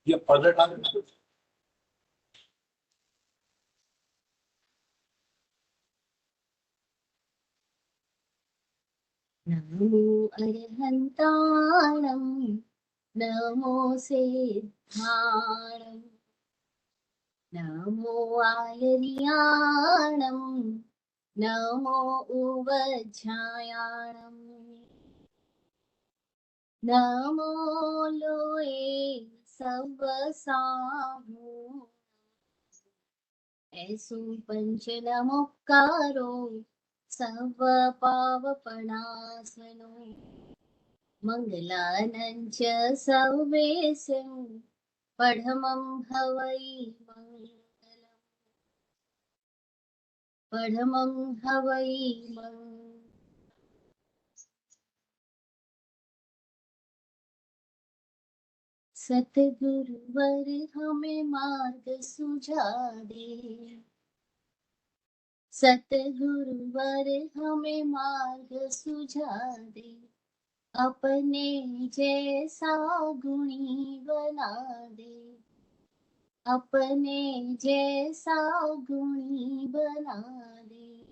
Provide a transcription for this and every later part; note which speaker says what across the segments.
Speaker 1: ये पद डाल
Speaker 2: नमो अरहन्ताणं नमो सिद्धाणं नमो आयर्याणं नमो उवज्झायाणं नमो लोये सवसाहु ऐसु पंच नमोकारो सव पावपणासनो मंगलानंच सवेशं पढ़मं हवै मंगलम् पढ़मं हवै मंगलम्। सतगुरुवर हमें मार्ग सुझा दे, सतगुरुवर हमें मार्ग सुझा दे, अपने जैसा गुणी बना दे, अपने जैसा गुणी बना दे।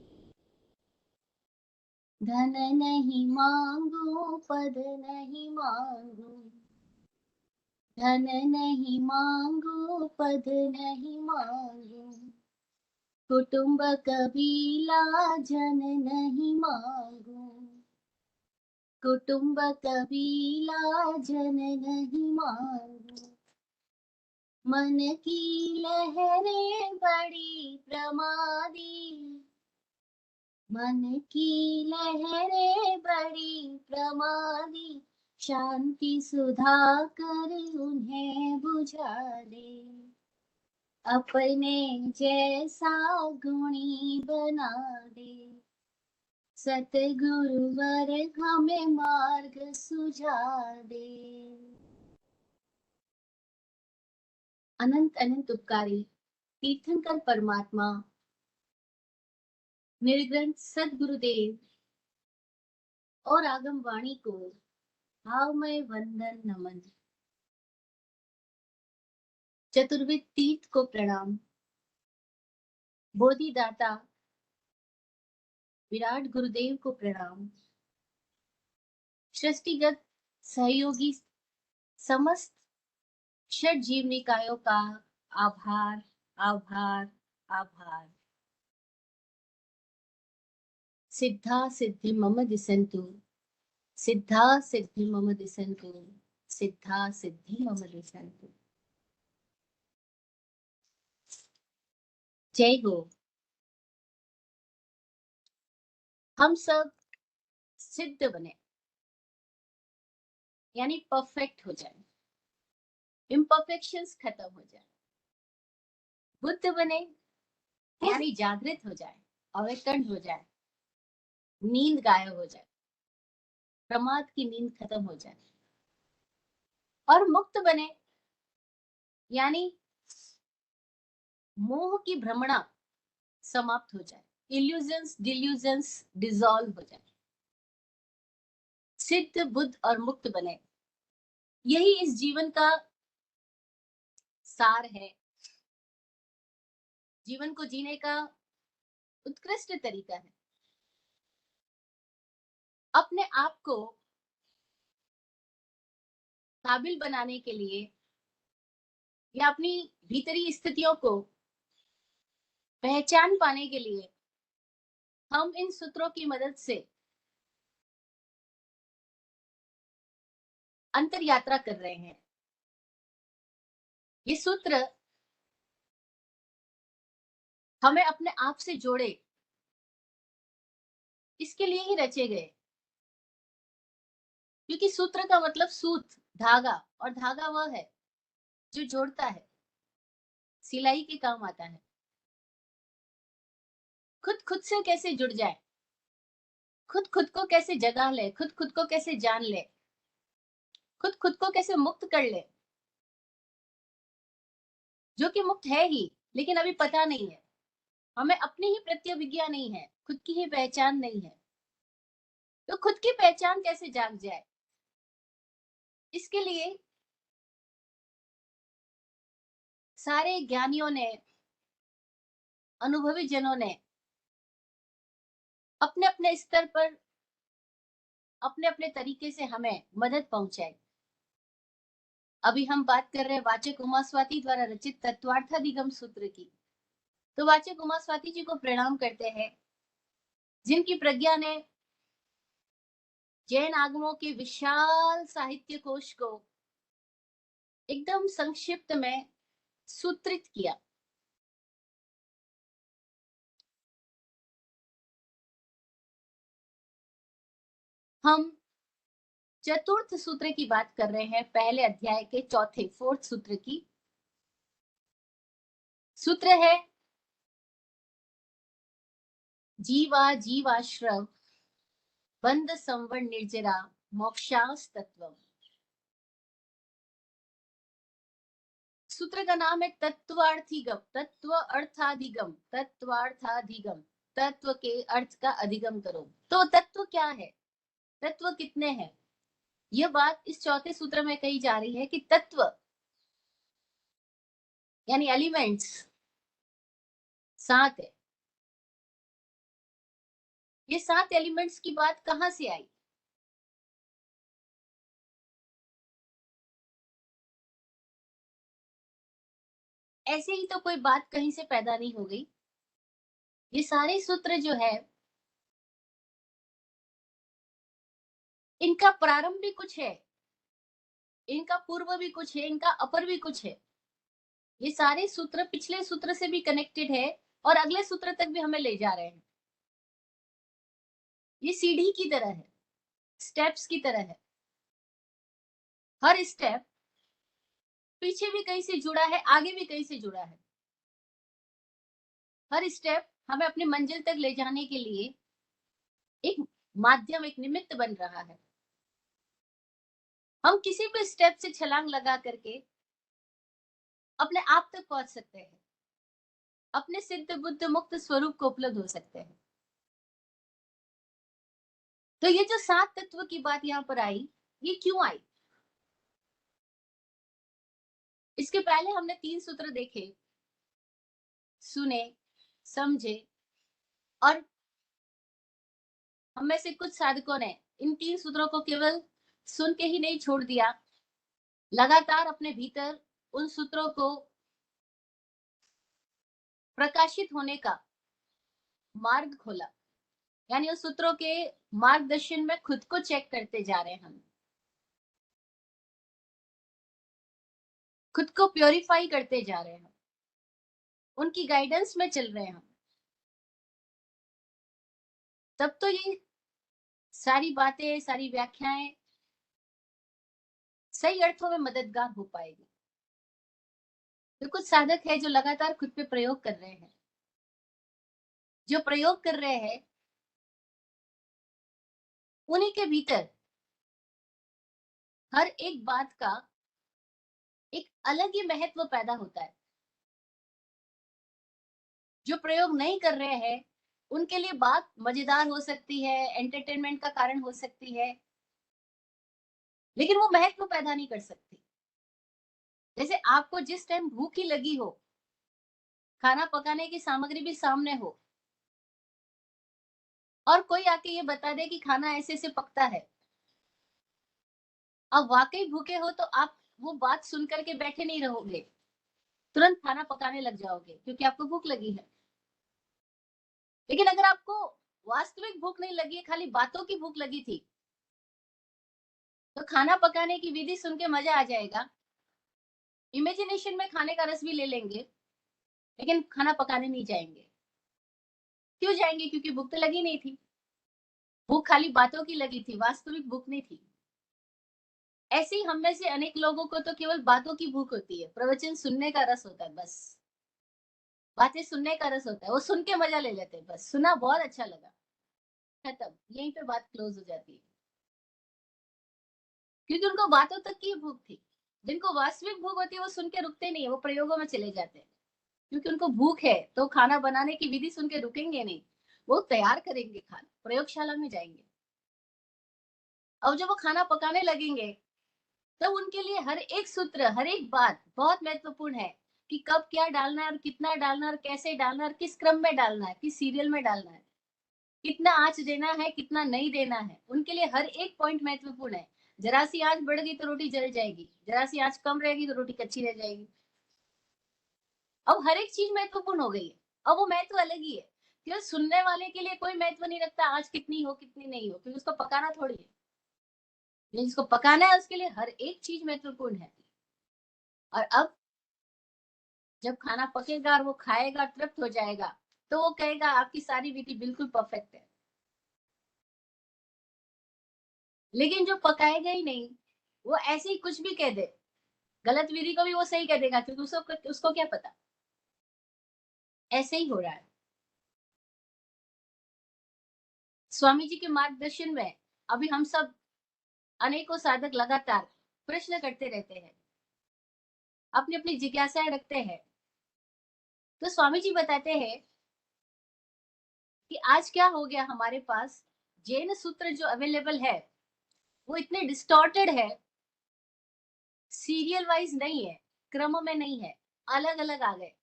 Speaker 2: धन नहीं मांगू पद नहीं मांगू, धन नहीं मांगू पद नहीं मांगू, कुटुंब कबीला जन नहीं मांगू, कुटुंब कबीला जन नहीं मांगू। मन की लहरें बड़ी प्रमादी, मन की लहरें बड़ी प्रमादी, शांति सुधा कर उन्हें बुझा दे, अपने जैसा गुणी बना दे। सतगुरुवर हमें मार्ग सुझा दे। अनंत अनंत उपकारी तीर्थंकर परमात्मा निर्ग्रंथ सदगुरुदेव और आगम वाणी को भावमय वंदन नमन। चतुर्विद तीर्थ को प्रणाम। बोधिदाता विराट गुरुदेव को प्रणाम। सृष्टिगत सहयोगी समस्त षट जीव निकायों का आभार आभार आभार। सिद्धा सिद्धि मम दिसंतु, सिद्धा सिद्धि मम दिसंतु, सिद्धा सिद्धि मम दिसंतु। जय हो। हम सब सिद्ध बने यानी परफेक्ट हो जाए, इम्परफेक्शंस खत्म हो जाए। बुद्ध बने यानी जागृत हो जाए, अवेकन हो जाए, नींद गायब हो जाए, प्रमाद की नींद खत्म हो जाए। और मुक्त बने यानी मोह की भ्रमणा समाप्त हो जाए, इल्यूजन्स डिल्यूजन्स डिसॉल्व हो जाए। सिद्ध बुद्ध और मुक्त बने, यही इस जीवन का सार है। जीवन को जीने का उत्कृष्ट तरीका है। अपने आप को काबिल बनाने के लिए या अपनी भीतरी स्थितियों को पहचान पाने के लिए हम इन सूत्रों की मदद से अंतर यात्रा कर रहे हैं। ये सूत्र हमें अपने आप से जोड़े, इसके लिए ही रचे गए। क्योंकि सूत्र का मतलब सूत, धागा, और धागा वह है जो जोड़ता है, सिलाई के काम आता है। खुद से कैसे जुड़ जाए, खुद को कैसे जगा ले, खुद को कैसे जान ले, खुद को कैसे मुक्त कर ले, जो कि मुक्त है ही लेकिन अभी पता नहीं है। हमें अपनी ही प्रत्यभिज्ञा नहीं है, खुद की ही पहचान नहीं है। तो खुद की पहचान कैसे जाग जाए, इसके लिए सारे ज्ञानियों ने, अनुभवी जनों ने अपने अपने स्तर पर अपने अपने तरीके से हमें मदद पहुंचाई। अभी हम बात कर रहे हैं वाचक उमास्वाती द्वारा रचित तत्वार्थाधिगम सूत्र की। तो वाचक उमास्वाती जी को प्रणाम करते हैं, जिनकी प्रज्ञा ने जैन आगमों के विशाल साहित्य कोश को एकदम संक्षिप्त में सूत्रित किया। हम चतुर्थ सूत्र की बात कर रहे हैं, पहले अध्याय के चौथे, फोर्थ सूत्र की। सूत्र है जीवा जीवाश्रव बंध संवरण निर्जरा मोक्षास तत्वम। सूत्र का नाम है तत्वार्थीगम, तत्व अर्थाधिगम, तत्वार्थाधिगम, तत्व के अर्थ का अधिगम करो। तो तत्व क्या है, तत्व कितने हैं, यह बात इस चौथे सूत्र में कही जा रही है कि तत्व यानी एलिमेंट्स 7 है। ये 7 एलिमेंट्स की बात कहां से आई? ऐसे ही तो कोई बात कहीं से पैदा नहीं हो गई। ये सारे सूत्र जो है, इनका प्रारंभ भी कुछ है, इनका पूर्व भी कुछ है, इनका अपर भी कुछ है। ये सारे सूत्र पिछले सूत्र से भी कनेक्टेड है और अगले सूत्र तक भी हमें ले जा रहे हैं। ये सीढ़ी की तरह है, स्टेप्स की तरह है। हर स्टेप पीछे भी कहीं से जुड़ा है, आगे भी कहीं से जुड़ा है। हर स्टेप हमें अपनी मंजिल तक ले जाने के लिए एक माध्यम, एक निमित्त बन रहा है। हम किसी भी स्टेप से छलांग लगा करके अपने आप तक पहुंच सकते हैं, अपने सिद्ध बुद्ध मुक्त स्वरूप को उपलब्ध हो सकते हैं। तो ये जो 7 तत्व की बात यहाँ पर आई, ये क्यों आई? इसके पहले हमने 3 सूत्र देखे, सुने, समझे, और हम में से कुछ साधकों ने इन 3 सूत्रों को केवल सुन के ही नहीं छोड़ दिया, लगातार अपने भीतर उन सूत्रों को प्रकाशित होने का मार्ग खोला। यानी उन सूत्रों के मार्गदर्शन में खुद को चेक करते जा रहे हैं, हम खुद को प्योरीफाई करते जा रहे हैं, उनकी गाइडेंस में चल रहे हैं हम। तब तो ये सारी बातें, सारी व्याख्याएं सही अर्थों में मददगार हो पाएगी। तो कुछ साधक है जो लगातार खुद पे प्रयोग कर रहे हैं, जो प्रयोग कर रहे हैं, उन्हीं के भीतर हर एक बात का एक अलग ही महत्व पैदा होता है। जो प्रयोग नहीं कर रहे हैं, उनके लिए बात मजेदार हो सकती है, एंटरटेनमेंट का कारण हो सकती है, लेकिन वो महत्व पैदा नहीं कर सकती। जैसे आपको जिस टाइम भूख ही लगी हो, खाना पकाने की सामग्री भी सामने हो, और कोई आके ये बता दे कि खाना ऐसे ऐसे पकता है, अब वाकई भूखे हो तो आप वो बात सुन करके बैठे नहीं रहोगे, तुरंत खाना पकाने लग जाओगे क्योंकि आपको भूख लगी है। लेकिन अगर आपको वास्तविक भूख नहीं लगी है, खाली बातों की भूख लगी थी, तो खाना पकाने की विधि सुन के मजा आ जाएगा, इमेजिनेशन में खाने का रस भी ले लेंगे, लेकिन खाना पकाने नहीं जाएंगे। क्यों जाएंगे? क्योंकि भूख तो लगी नहीं थी, भूख खाली बातों की लगी थी, वास्तविक भूख नहीं थी। ऐसे ही हम में से अनेक लोगों को तो केवल बातों की भूख होती है, प्रवचन सुनने का रस होता है, बस बातें सुनने का रस होता है, वो सुन के मजा ले लेते हैं, बस सुना, बहुत अच्छा लगा, खत्म, यहीं पे बात क्लोज हो जाती है। क्योंकि उनको बातों तक की भूख थी। जिनको वास्तविक भूख होती है वो सुन के रुकते नहीं है, वो प्रयोगों में चले जाते हैं, क्योंकि उनको भूख है। तो खाना बनाने की विधि सुन के रुकेंगे नहीं, वो तैयार करेंगे, खाना प्रयोगशाला में जाएंगे। अब जब वो खाना पकाने लगेंगे तो उनके लिए हर एक सूत्र, हर एक बात बहुत महत्वपूर्ण है कि कब क्या डालना है और कितना डालना है और कैसे डालना है और किस क्रम में डालना है, किस सीरियल में डालना है, कितना आंच देना है, कितना नहीं देना है। उनके लिए हर एक पॉइंट महत्वपूर्ण है। जरा सी आंच बढ़ गई तो रोटी जल जाएगी, जरा सी आंच कम रहेगी तो रोटी कच्ची रह जाएगी। अब हर एक चीज महत्वपूर्ण हो गई है। अब वो महत्व अलग ही है, क्योंकि सुनने वाले के लिए कोई महत्व नहीं रखता आंच कितनी हो कितनी नहीं हो, क्योंकि उसको पकाना थोड़ी है। जिसको पकाना है उसके लिए हर एक चीज महत्वपूर्ण है। और अब जब खाना पकेगा और वो खाएगा, तृप्त हो जाएगा, तो वो कहेगा आपकी सारी विधि बिल्कुल परफेक्ट है। लेकिन जो पकाएगा ही नहीं, वो ऐसे ही कुछ भी कह दे, गलत विधि को भी वो सही कह देगा, क्योंकि उसको क्या पता। ऐसे ही हो रहा है। स्वामी जी के मार्गदर्शन में अभी हम सब अनेकों साधक लगातार प्रश्न करते रहते हैं, अपनी अपनी जिज्ञासाएं रखते हैं। तो स्वामी जी बताते हैं कि आज क्या हो गया हमारे पास, जैन सूत्र जो अवेलेबल है वो इतने डिस्टॉर्टेड है, सीरियल वाइज नहीं है, क्रम में नहीं है, अलग अलग आ गए।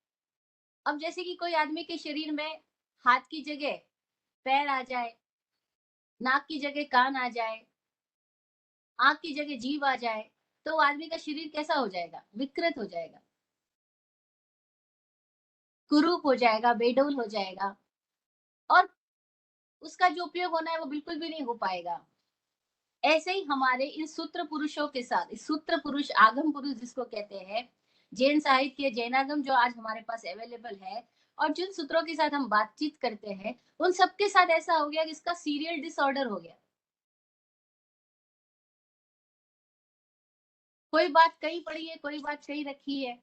Speaker 2: अब जैसे कि कोई आदमी के शरीर में हाथ की जगह पैर आ जाए, नाक की जगह कान आ जाए, आंख की जगह जीभ आ जाए, तो आदमी का शरीर कैसा हो जाएगा, विकृत हो जाएगा, कुरूप हो जाएगा, बेडौल हो जाएगा, और उसका जो उपयोग होना है वो बिल्कुल भी नहीं हो पाएगा। ऐसे ही हमारे इन सूत्र पुरुषों के साथ, इस सूत्र पुरुष, आगम पुरुष जिसको कहते हैं, जैन साहित्य, जैनागम जो आज हमारे पास अवेलेबल है, और जिन सूत्रों के साथ हम बातचीत करते हैं, उन सबके साथ ऐसा हो गया कि इसका सीरियल डिसऑर्डर हो गया। कोई बात कहीं पड़ी है, कोई बात कहीं रखी है,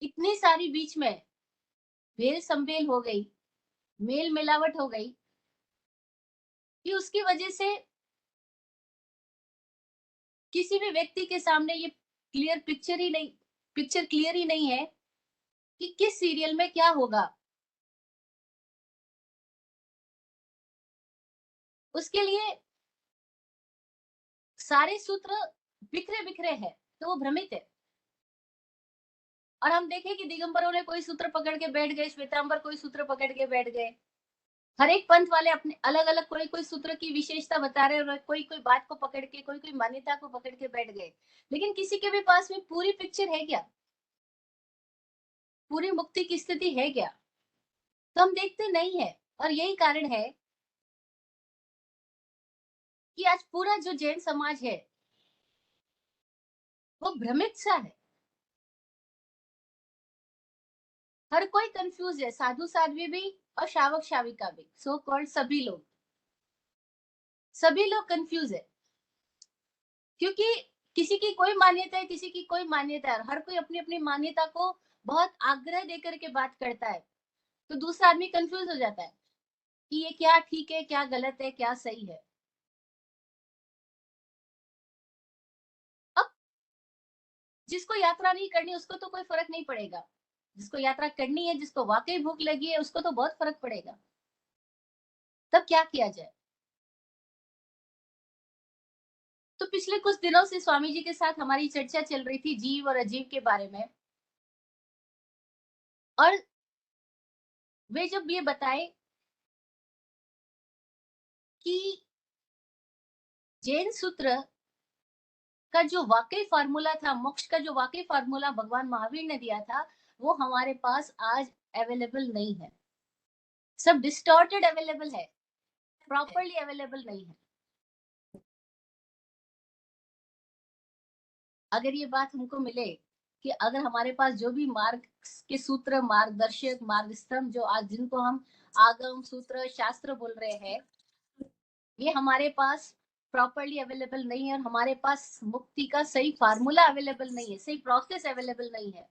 Speaker 2: इतनी सारी बीच में भेल संभेल हो गई, मेल मिलावट हो गई, कि उसकी वजह से किसी भी व्यक्ति के सामने ये पिक्चर क्लियर ही नहीं है कि किस सीरियल में क्या होगा। उसके लिए सारे सूत्र बिखरे बिखरे हैं, तो वो भ्रमित है। और हम देखें कि दिगंबरों ने कोई सूत्र पकड़ के बैठ गए, श्वेतांबर कोई सूत्र पकड़ के बैठ गए, हर एक पंथ वाले अपने अलग अलग कोई कोई सूत्र की विशेषता बता रहे, और कोई कोई बात को पकड़ के, कोई कोई मान्यता को पकड़ के बैठ गए। लेकिन किसी के भी पास में पूरी पिक्चर है क्या, पूरी मुक्ति की स्थिति है क्या? तो हम देखते नहीं है। और यही कारण है कि आज पूरा जो जैन समाज है वो भ्रमित सा है, हर कोई कंफ्यूज है, साधु साध्वी भी और शावक शाविका भी, सो कॉल्ड सभी लोग कंफ्यूज है, क्योंकि किसी की कोई मान्यता है, किसी की कोई मान्यता है, हर कोई अपनी अपनी मान्यता को बहुत आग्रह देकर के बात करता है। तो दूसरा आदमी कंफ्यूज हो जाता है कि ये क्या ठीक है, क्या गलत है, क्या सही है। अब जिसको यात्रा नहीं करनी उसको तो कोई फर्क नहीं पड़ेगा, जिसको यात्रा करनी है, जिसको वाकई भूख लगी है, उसको तो बहुत फर्क पड़ेगा। तब क्या किया जाए? तो पिछले कुछ दिनों से स्वामी जी के साथ हमारी चर्चा चल रही थी जीव और अजीव के बारे में, और वे जब ये बताए कि जैन सूत्र का जो वाकई फार्मूला था, मोक्ष का जो वाकई फार्मूला भगवान महावीर ने दिया था, वो हमारे पास आज अवेलेबल नहीं है। सब डिस्टॉर्टेड अवेलेबल है, प्रॉपरली अवेलेबल नहीं है। अगर ये बात हमको मिले कि अगर हमारे पास जो भी मार्ग के सूत्र, मार्गदर्शक, मार्ग स्तंभ, जो आज जिनको हम आगम सूत्र शास्त्र बोल रहे हैं, ये हमारे पास प्रॉपरली अवेलेबल नहीं है, और हमारे पास मुक्ति का सही फार्मूला अवेलेबल नहीं है, सही प्रोसेस अवेलेबल नहीं है,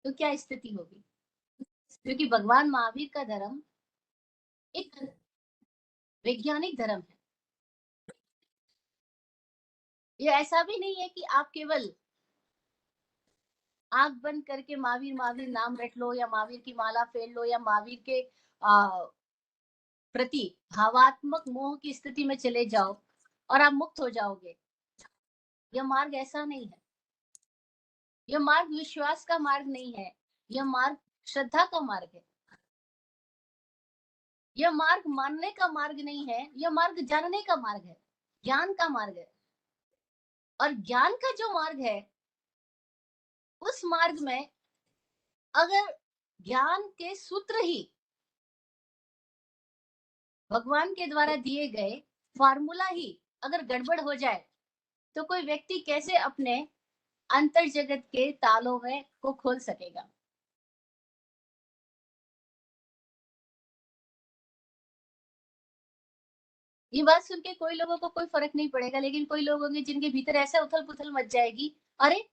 Speaker 2: तो क्या स्थिति होगी? क्योंकि भगवान महावीर का धर्म एक वैज्ञानिक धर्म है। ये ऐसा भी नहीं है कि आप केवल आंख बंद करके महावीर महावीर नाम रट लो, या महावीर की माला फेर लो, या महावीर के प्रति भावात्मक मोह की स्थिति में चले जाओ और आप मुक्त हो जाओगे। यह मार्ग ऐसा नहीं है। यह मार्ग विश्वास का मार्ग नहीं है। यह मार्ग श्रद्धा का मार्ग है। यह मार्ग मानने का मार्ग नहीं है, यह मार्ग जानने का मार्ग है, ज्ञान का मार्ग है। और ज्ञान का जो मार्ग है, उस मार्ग में अगर ज्ञान के सूत्र ही भगवान के द्वारा दिए गए फार्मूला ही अगर गड़बड़ हो जाए, तो कोई व्यक्ति कैसे अपने अंतर जगत के तालों में को खोल सकेगा। ये बात सुन के कोई लोगों को कोई फर्क नहीं पड़ेगा, लेकिन कोई लोग होंगे जिनके भीतर ऐसा उथल पुथल मच जाएगी, अरे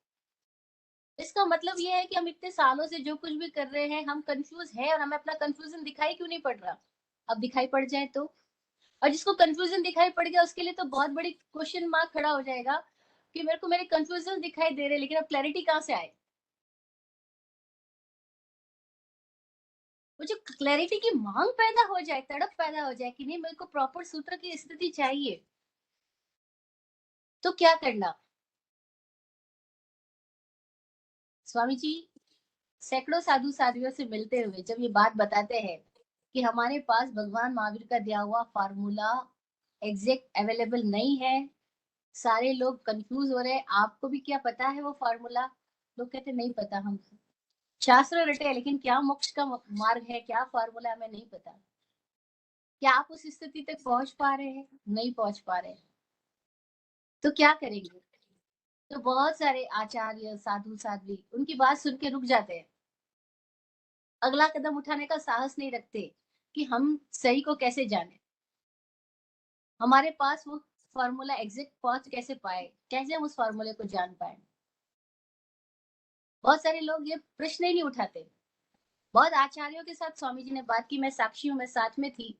Speaker 2: इसका मतलब ये है कि हम इतने सालों से जो कुछ भी कर रहे हैं हम कंफ्यूज है, और हमें अपना कंफ्यूजन दिखाई क्यों नहीं पड़ रहा। अब दिखाई पड़ जाए तो, और जिसको कंफ्यूजन दिखाई पड़ गया उसके लिए तो बहुत बड़ी क्वेश्चन मार्क खड़ा हो जाएगा कि मेरे को मेरे कंफ्यूजन दिखाई दे रहे, लेकिन अब क्लैरिटी कहाँ से आए। वो जो क्लैरिटी की मांग पैदा हो जाए, तड़प पैदा हो जाए कि नहीं मेरे को प्रॉपर सूत्र की स्थिति चाहिए, तो क्या करना। स्वामी जी सैकड़ों साधु साधियों से मिलते हुए जब ये बात बताते हैं कि हमारे पास भगवान महावीर का दिया हुआ फार्मूला एग्जैक्ट अवेलेबल नहीं है, सारे लोग कंफ्यूज हो रहे हैं, आपको भी क्या पता है वो फार्मूला। लोग कहते नहीं पता हमको, शास्त्र रटे हैं, लेकिन क्या मोक्ष का मार्ग है, क्या फार्मूला हमें नहीं पता। क्या आप उस स्थिति तक पहुंच पा रहे हैं, नहीं पहुंच पा रहे हैं, तो क्या करेंगे। तो बहुत सारे आचार्य साधु साध्वी उनकी बात सुन के रुक जाते हैं, अगला कदम उठाने का साहस नहीं रखते कि हम सही को कैसे जाने, हमारे पास वो फॉर्मूला एग्जिट पहुंच कैसे पाए, कैसे हम उस फॉर्मूले को जान पाए। बहुत सारे लोग ये प्रश्न ही नहीं उठाते। बहुत आचार्यों के साथ स्वामी जी ने बात की, मैं साक्षी हूँ, मैं साथ में थी,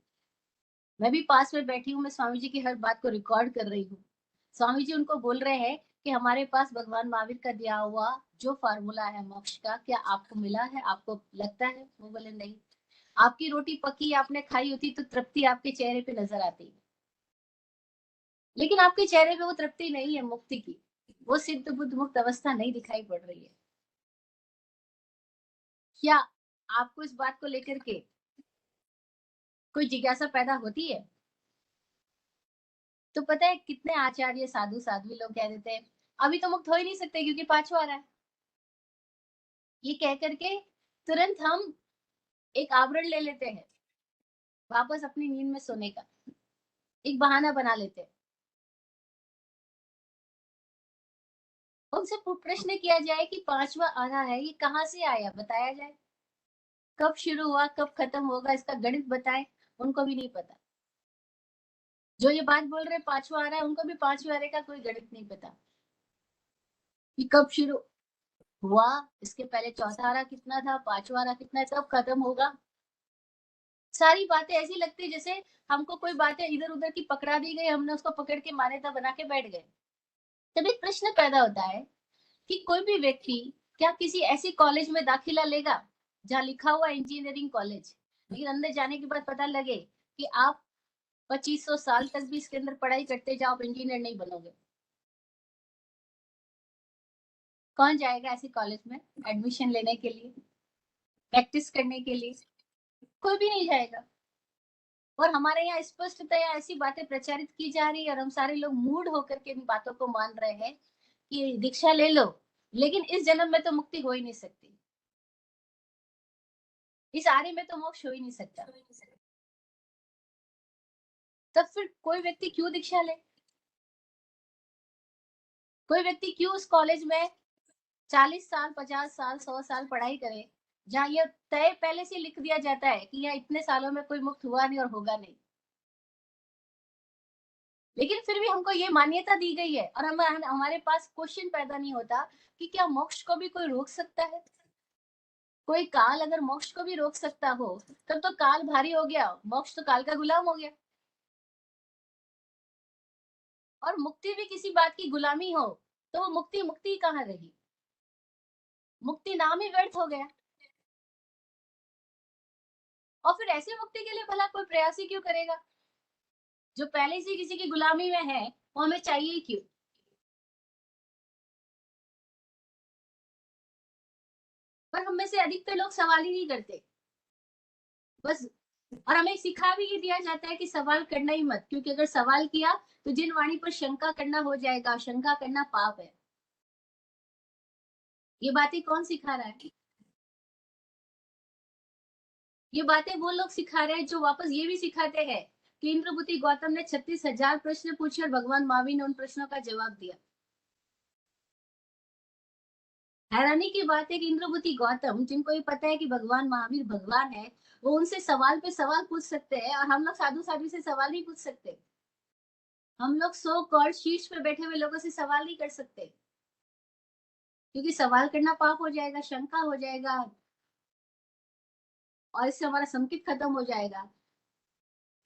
Speaker 2: मैं भी पास में बैठी हूँ, मैं स्वामी जी की हर बात को रिकॉर्ड कर रही हूँ। स्वामी जी उनको बोल रहे हैं कि हमारे पास भगवान महावीर का दिया हुआ जो फार्मूला है मोक्ष का, क्या आपको मिला है, आपको लगता है। वो बोले नहीं। आपकी रोटी पकी आपने खाई होती तो तृप्ति आपके चेहरे पे नजर आती, लेकिन आपके चेहरे पे वो तृप्ति नहीं है मुक्ति की, वो सिद्ध बुद्ध मुक्त अवस्था नहीं दिखाई पड़ रही है। क्या आपको इस बात को लेकर के कोई जिज्ञासा पैदा होती है। तो पता है कितने आचार्य साधु साध्वी लोग कह देते हैं अभी तो मुक्त हो ही नहीं सकते क्योंकि पांचवा आ रहा है। ये कह करके तुरंत हम एक आवरण ले लेते हैं, वापस अपनी नींद में सोने का एक बहाना बना लेते हैं। उनसे प्रश्न किया जाए कि पांचवा आ रहा है ये कहाँ से आया, बताया जाए, कब शुरू हुआ कब खत्म होगा, इसका गणित बताएं। उनको भी नहीं पता। जो ये बात बोल रहे पांचवा आ रहा है, उनको भी पांचवा आ रहे का कोई गणित नहीं पता कि कब शुरू हुआ, इसके पहले चौथा आरा कितना था, पांचवा आरा कितना है, कब खत्म होगा। सारी बातें ऐसी लगती है जैसे हमको कोई बातें इधर उधर की पकड़ा दी गई, हमने उसको पकड़ के मान्यता बना के बैठ गए। तब एक प्रश्न पैदा होता है कि कोई भी व्यक्ति क्या किसी ऐसी कॉलेज में दाखिला लेगा जहाँ लिखा हुआ इंजीनियरिंग कॉलेज, लेकिन अंदर जाने के बाद पता लगे कि आप 2500 साल तक भी इसके अंदर पढ़ाई करते जाओ, आप इंजीनियर नहीं बनोगे। कौन जाएगा ऐसे कॉलेज में एडमिशन लेने के लिए, प्रैक्टिस करने के लिए, कोई भी नहीं जाएगा। और हमारे यहाँ स्पष्टतया ऐसी बातें प्रचारित की जा रही है और हम सारे लोग मूड होकर के इन बातों को मान रहे हैं कि दीक्षा ले लो, लेकिन इस जन्म में तो मुक्ति हो ही नहीं सकती, इस आर्य में तो मोक्ष हो ही नहीं सकता। तब फिर कोई व्यक्ति क्यों दीक्षा ले, कोई व्यक्ति क्यों उस कॉलेज में 40 साल 50 साल 100 साल पढ़ाई करे जहाँ यह तय पहले से लिख दिया जाता है कि यह इतने सालों में कोई मुक्त हुआ नहीं और होगा नहीं, लेकिन फिर भी हमको ये मान्यता दी गई है और हमारे पास क्वेश्चन पैदा नहीं होता कि क्या मोक्ष को भी कोई रोक सकता है। कोई काल अगर मोक्ष को भी रोक सकता हो तब तो काल भारी हो गया, मोक्ष तो काल का गुलाम हो गया। और मुक्ति भी किसी बात की गुलामी हो तो वो मुक्ति मुक्ति कहाँ रही, मुक्ति नाम ही व्यर्थ हो गया। और फिर ऐसे मुक्ति के लिए भला कोई प्रयास ही क्यों करेगा, जो पहले से किसी की गुलामी में है वो हमें चाहिए क्यों। पर हम में से अधिकतर लोग सवाल ही नहीं करते बस। और हमें सिखा भी ये दिया जाता है कि सवाल करना ही मत, क्योंकि अगर सवाल किया तो जिन वाणी पर शंका करना हो जाएगा, शंका करना पाप है। ये बातें कौन सिखा रहा है? ये बातें वो लोग सिखा रहे हैं जो वापस ये भी सिखाते हैं कि इंद्रभूति गौतम ने 36,000 प्रश्न पूछे और भगवान महावीर ने उन प्रश्नों का जवाब दिया। हैरानी की बात है कि इंद्रभूति गौतम, जिनको ये पता है कि भगवान महावीर भगवान है, वो उनसे सवाल पे सवाल पूछ सकते हैं, और हम लोग साधु साध्वी से सवाल नहीं पूछ सकते। हम लोग सो कॉल्ड शीर्ष पे बैठे हुए लोगों से सवाल नहीं कर सकते, क्योंकि सवाल करना पाप हो जाएगा, शंका हो जाएगा, और इससे हमारा संकित खत्म हो जाएगा।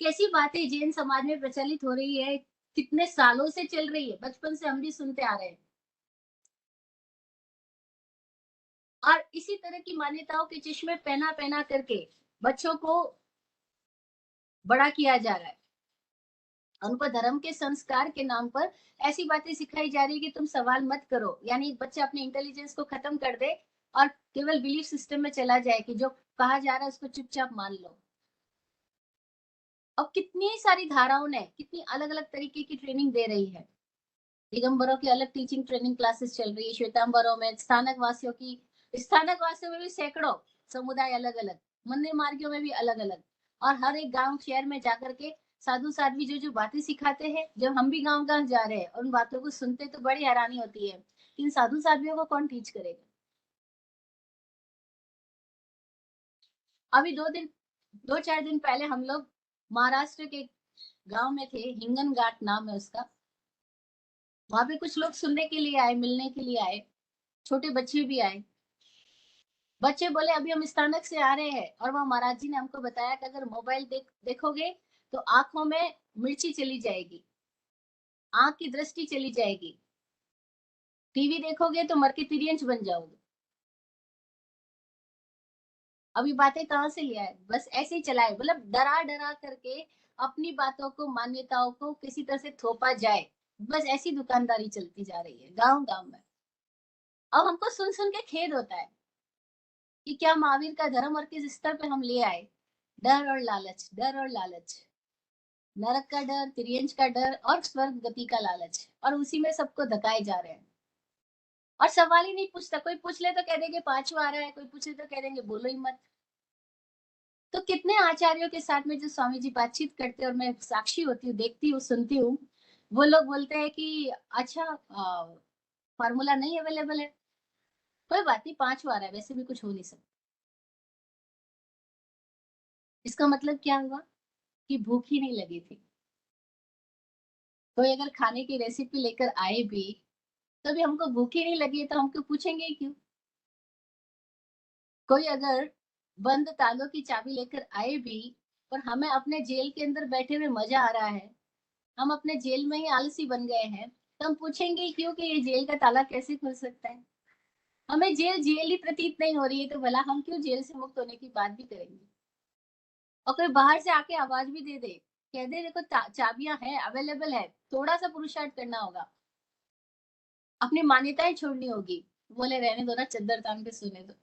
Speaker 2: कैसी बातें जैन समाज में प्रचलित हो रही है, कितने सालों से चल रही है, बचपन से हम भी सुनते आ रहे हैं। और इसी तरह की मान्यताओं के चश्मे पहना पहना करके बच्चों को बड़ा किया जा रहा है। उनको धर्म के संस्कार के नाम पर ऐसी बातें सिखाई जा रही है कि तुम सवाल मत करो, यानी बच्चा अपने इंटेलिजेंस को खत्म कर दे और केवल बिलीफ सिस्टम में चला जाए कि जो कहा जा रहा है उसको चुपचाप मान लो। अब कितनी सारी धाराओं ने कितनी अलग अलग तरीके की ट्रेनिंग दे रही है। दिगंबरों की अलग टीचिंग ट्रेनिंग क्लासेस चल रही है, श्वेतांबरों में, स्थानक वासियों की, स्थानक वासियों में भी सैकड़ों समुदाय अलग अलग, मंदिर मार्गियों में भी अलग अलग, और हर एक गांव शहर में जाकर के साधु साध्वी जो जो बातें सिखाते हैं, जब हम भी गांव गांव जा रहे हैं और उन बातों को सुनते तो बड़ी हैरानी होती है कि इन साधु साध्वियों को कौन टीच करेगा। अभी 2-4 दिन पहले हम लोग महाराष्ट्र के गांव में थे, हिंगन घाट नाम है उसका। वहां पे कुछ लोग सुनने के लिए आए, मिलने के लिए आए, छोटे बच्चे भी आए। बच्चे बोले अभी हम स्थानक से आ रहे हैं, और वहां महाराज जी ने हमको बताया कि अगर मोबाइल देखोगे तो आंखों में मिर्ची चली जाएगी, आंख की दृष्टि चली जाएगी, टीवी देखोगे तो मर के तिरियंच बन जाओगे। अभी बातें कहाँ से लिया है, बस ऐसे ही चलाए, मतलब डरा डरा करके अपनी बातों को, मान्यताओं को किसी तरह से थोपा जाए, बस ऐसी दुकानदारी चलती जा रही है गांव गांव में। अब हमको सुन सुन के खेद होता है कि क्या महावीर का धर्म और किस स्तर पे हम ले आए। डर और लालच, डर और लालच, नरक का डर, तिर्यंच का डर और स्वर्ग गति का लालच, और उसी में सबको धकाए जा रहे हैं। और सवाल ही नहीं पूछता, कोई पूछ ले तो कह देंगे पांचवा आ रहा है, कोई पूछ ले तो कह देंगे बोलो ही मत। तो कितने आचार्यों के साथ में जो स्वामी जी बातचीत करते हैं और मैं साक्षी होती हूँ, देखती हूँ, सुनती हूँ, वो लोग बोलते हैं कि अच्छा फार्मूला नहीं अवेलेबल है, कोई बात नहीं, पांचवा आ रहा है, वैसे भी कुछ हो नहीं सकता। इसका मतलब क्या हुआ कि भूख ही नहीं लगी थी। कोई अगर खाने की रेसिपी लेकर आए भी तो भी हमको भूख ही नहीं लगी तो हमको पूछेंगे क्यों। कोई अगर बंद तालों की चाबी लेकर आए भी और हमें अपने जेल के अंदर बैठे हुए मजा आ रहा है, हम अपने जेल में ही आलसी बन गए हैं, तो हम पूछेंगे क्यों कि ये जेल का ताला कैसे खुल सकता है। हमें जेल जेल ही प्रतीत नहीं हो रही है, तो भला हम क्यों जेल से मुक्त होने की बात भी करेंगे। और कोई बाहर से आके आवाज भी दे दे, कह दे देखो चाबियां हैं, अवेलेबल है, थोड़ा सा पुरुषार्थ करना होगा, अपनी मान्यताएं छोड़नी होगी, बोले रहने दो ना, चद्दर तान के सुने दो।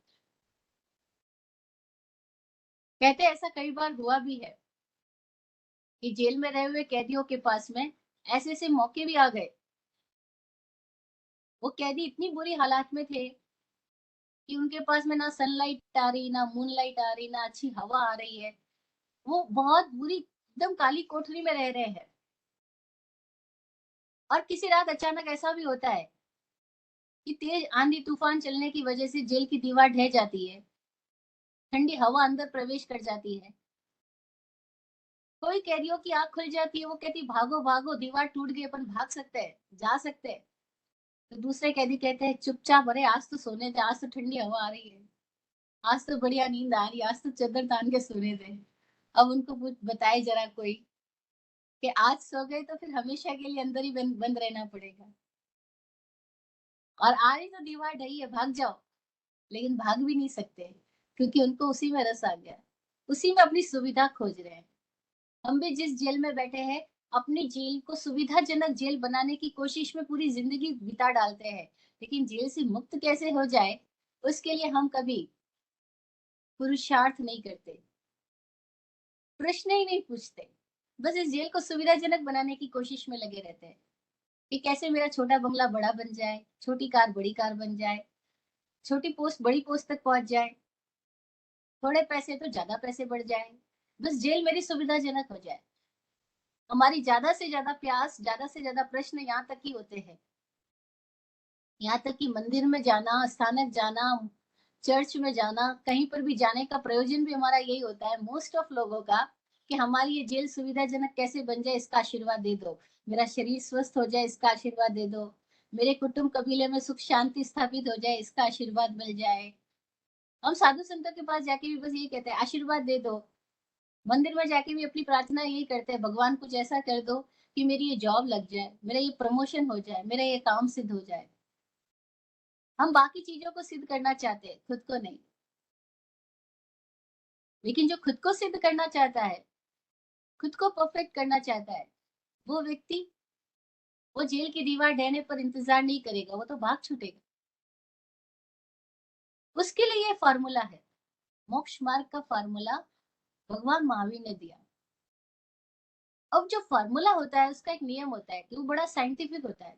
Speaker 2: कहते ऐसा कई बार हुआ भी है कि जेल में रहे हुए कैदियों के पास में ऐसे ऐसे मौके भी आ गए। वो कैदी इतनी बुरी हालात में थे कि उनके पास में ना सनलाइट आ रही, ना मूनलाइट आ रही, ना अच्छी हवा आ रही है, वो बहुत बुरी एकदम काली कोठरी में रह रहे हैं। और किसी रात अचानक ऐसा भी होता है कि तेज आंधी तूफान चलने की वजह से जेल की दीवार ढह जाती है, ठंडी हवा अंदर प्रवेश कर जाती है, कोई कैदियों की आंख खुल जाती है, वो कहती भागो भागो, दीवार टूट गई, अपन भाग सकते हैं, जा सकते हैं। तो दूसरे कैदी कहते हैं चुपचाप, अरे आज तो सोने दे, आज तो ठंडी हवा आ रही है, आज तो बढ़िया नींद आ रही है, आज तो चादर तान के सोने दे। अब उनको बताए जरा कोई कि आज सो गए तो फिर हमेशा के लिए अंदर ही बंद रहना पड़ेगा, और आ रही तो दीवार ढही है, भाग जाओ, लेकिन भाग भी नहीं सकते क्योंकि उनको उसी में रस आ गया, उसी में अपनी सुविधा खोज रहे हैं। हम भी जिस जेल में बैठे हैं, अपनी जेल को सुविधाजनक जेल बनाने की कोशिश में पूरी जिंदगी बिता डालते हैं, लेकिन जेल से मुक्त कैसे हो जाए उसके लिए हम कभी पुरुषार्थ नहीं करते, प्रश्न ही नहीं पूछते, बस इस जेल को सुविधाजनक बनाने की कोशिश में लगे रहते हैं कि कैसे मेरा छोटा बंगला बड़ा बन जाए, छोटी कार बड़ी कार बन जाए, छोटी पोस्ट बड़ी पोस्ट तक पहुंच जाए, थोड़े पैसे तो ज्यादा पैसे बढ़ जाए, बस जेल मेरी सुविधाजनक हो जाए। हमारी ज्यादा से ज्यादा प्यास, ज्यादा से ज्यादा प्रश्न यहाँ तक ही होते हैं, यहाँ तक कि मंदिर में जाना, स्थानक जाना, चर्च में जाना, कहीं पर भी जाने का प्रयोजन भी हमारा यही होता है मोस्ट ऑफ लोगों का, कि हमारी ये जेल सुविधाजनक कैसे बन जाए, इसका आशीर्वाद दे दो, मेरा शरीर स्वस्थ हो जाए, इसका आशीर्वाद दे दो, मेरे कुटुंब कबीले में सुख शांति स्थापित हो जाए, इसका आशीर्वाद मिल जाए। हम साधु संतों के पास जाके भी बस यही कहते हैं, आशीर्वाद दे दो। मंदिर में जाके भी अपनी प्रार्थना यही करते हैं, भगवान कुछ ऐसा कर दो कि मेरी ये जॉब लग जाए, मेरा ये प्रमोशन हो जाए, मेरा ये काम सिद्ध हो जाए। हम बाकी चीजों को सिद्ध करना चाहते हैं, खुद को नहीं। लेकिन जो खुद को सिद्ध करना चाहता है, खुद को परफेक्ट करना चाहता है, वो व्यक्ति वो जेल की दीवार ढहने पर इंतजार नहीं करेगा, वो तो भाग छूटेगा। उसके लिए ये फॉर्मूला है, मोक्ष मार्ग का फॉर्मूला भगवान महावीर ने दिया। अब जो फॉर्मूला होता है उसका एक नियम होता है कि वो बड़ा साइंटिफिक होता है,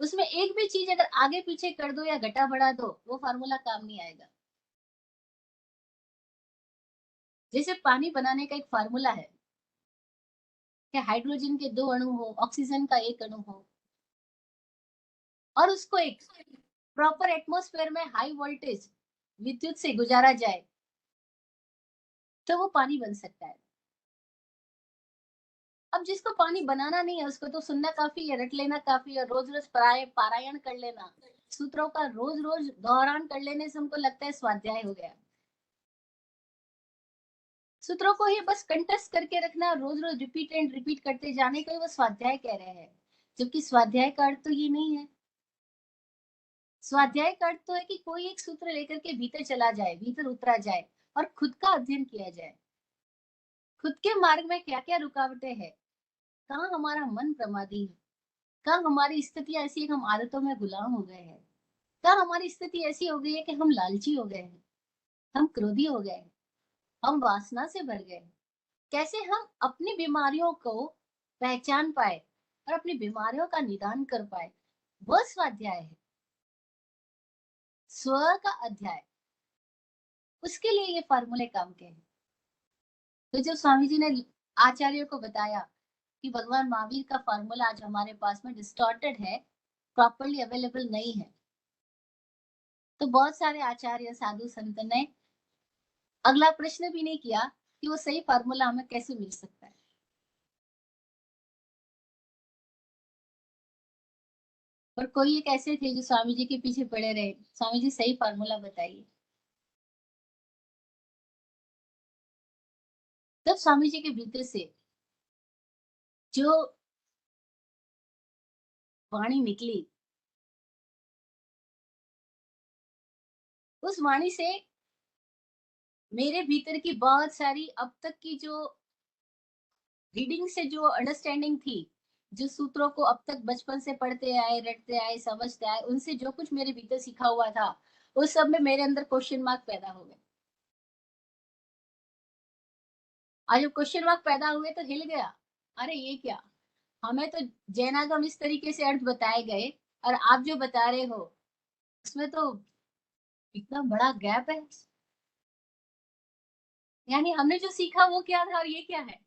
Speaker 2: उसमें एक भी चीज अगर आगे पीछे कर दो या घटा बढ़ा दो, वो फॉर्मूला काम नहीं आएगा। जैसे पानी बनाने का एक फॉर्मूला है कि हाइड्रोजन के दो अणु हो, ऑक्सीजन का एक अणु हो, और उसको एक प्रॉपर एटमॉस्फेयर में हाई वोल्टेज विद्युत से गुजारा जाए, तो वो पानी बन सकता है। अब जिसको पानी बनाना नहीं है, उसको तो सुनना काफी है, रट लेना काफी है, रोज रोज पारायण कर लेना, सूत्रों का रोज रोज दोहरान कर लेने से हमको लगता है स्वाध्याय हो गया। सूत्रों को ही बस कंठस्थ करके रखना, रोज रोज रिपीट एंड रिपीट करते जाने को ही वो स्वाध्याय कह रहे हैं, जबकि स्वाध्याय का अर्थ तो ये नहीं है। स्वाध्याय का अर्थ तो है कि कोई एक सूत्र लेकर के भीतर चला जाए, भीतर उतरा जाए और खुद का अध्ययन किया जाए, खुद के मार्ग में क्या क्या रुकावटें हैं, कहाँ हमारा मन प्रमादी है, कहाँ हमारी स्थितियां ऐसी है कि हम आदतों में गुलाम हो गए हैं, कहाँ हमारी स्थिति ऐसी हो गई है कि हम लालची हो गए हैं, हम क्रोधी हो गए हैं, हम वासना से भर गए हैं। कैसे हम अपनी बीमारियों को पहचान पाए और अपनी बीमारियों का निदान कर पाए, वह स्वाध्याय है, स्व का अध्याय। उसके लिए ये फार्मूले काम के हैं। तो जब स्वामी जी ने आचार्यों को बताया कि भगवान महावीर का फार्मूला आज हमारे पास में डिस्टॉर्टेड है, प्रॉपरली अवेलेबल नहीं है, तो बहुत सारे आचार्य साधु संत ने अगला प्रश्न भी नहीं किया कि वो सही फार्मूला हमें कैसे मिल सकता है। और कोई एक ऐसे थे जो स्वामी जी के पीछे पड़े रहे, स्वामी जी सही फार्मूला बताइए। तब स्वामी जी के भीतर से जो वाणी निकली, उस वाणी से मेरे भीतर की बहुत सारी अब तक की जो रीडिंग से जो अंडरस्टैंडिंग थी, जो सूत्रों को अब तक बचपन से पढ़ते आए, रटते आए, समझते आए, उनसे जो कुछ मेरे भीतर सीखा हुआ था, उस सब में मेरे अंदर क्वेश्चन मार्क पैदा हो गए। और जब क्वेश्चन मार्क पैदा हुए तो हिल गया, अरे ये क्या, हमें तो जैनागम इस तरीके से अर्थ बताए गए और आप जो बता रहे हो उसमें तो इतना बड़ा गैप है। यानी हमने जो सीखा वो क्या था और ये क्या है।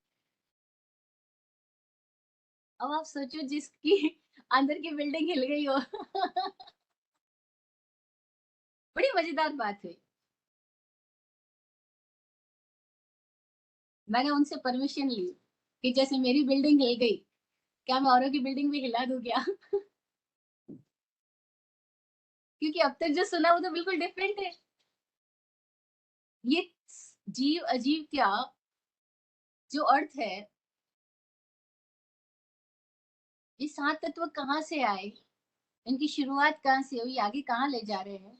Speaker 2: अब आप सोचो जिसकी अंदर की बिल्डिंग हिल गई हो। बड़ी मजेदार बात हुई। मैंने उनसे परमिशन ली कि जैसे मेरी बिल्डिंग हिल गई, क्या मैं औरों की बिल्डिंग भी हिला दूं क्या। क्योंकि अब तक जो सुना वो तो बिल्कुल डिफरेंट है। ये जीव अजीव क्या जो अर्थ है, ये 7 तत्व कहाँ से आए, इनकी शुरुआत कहाँ से हुई, आगे कहाँ ले जा रहे हैं,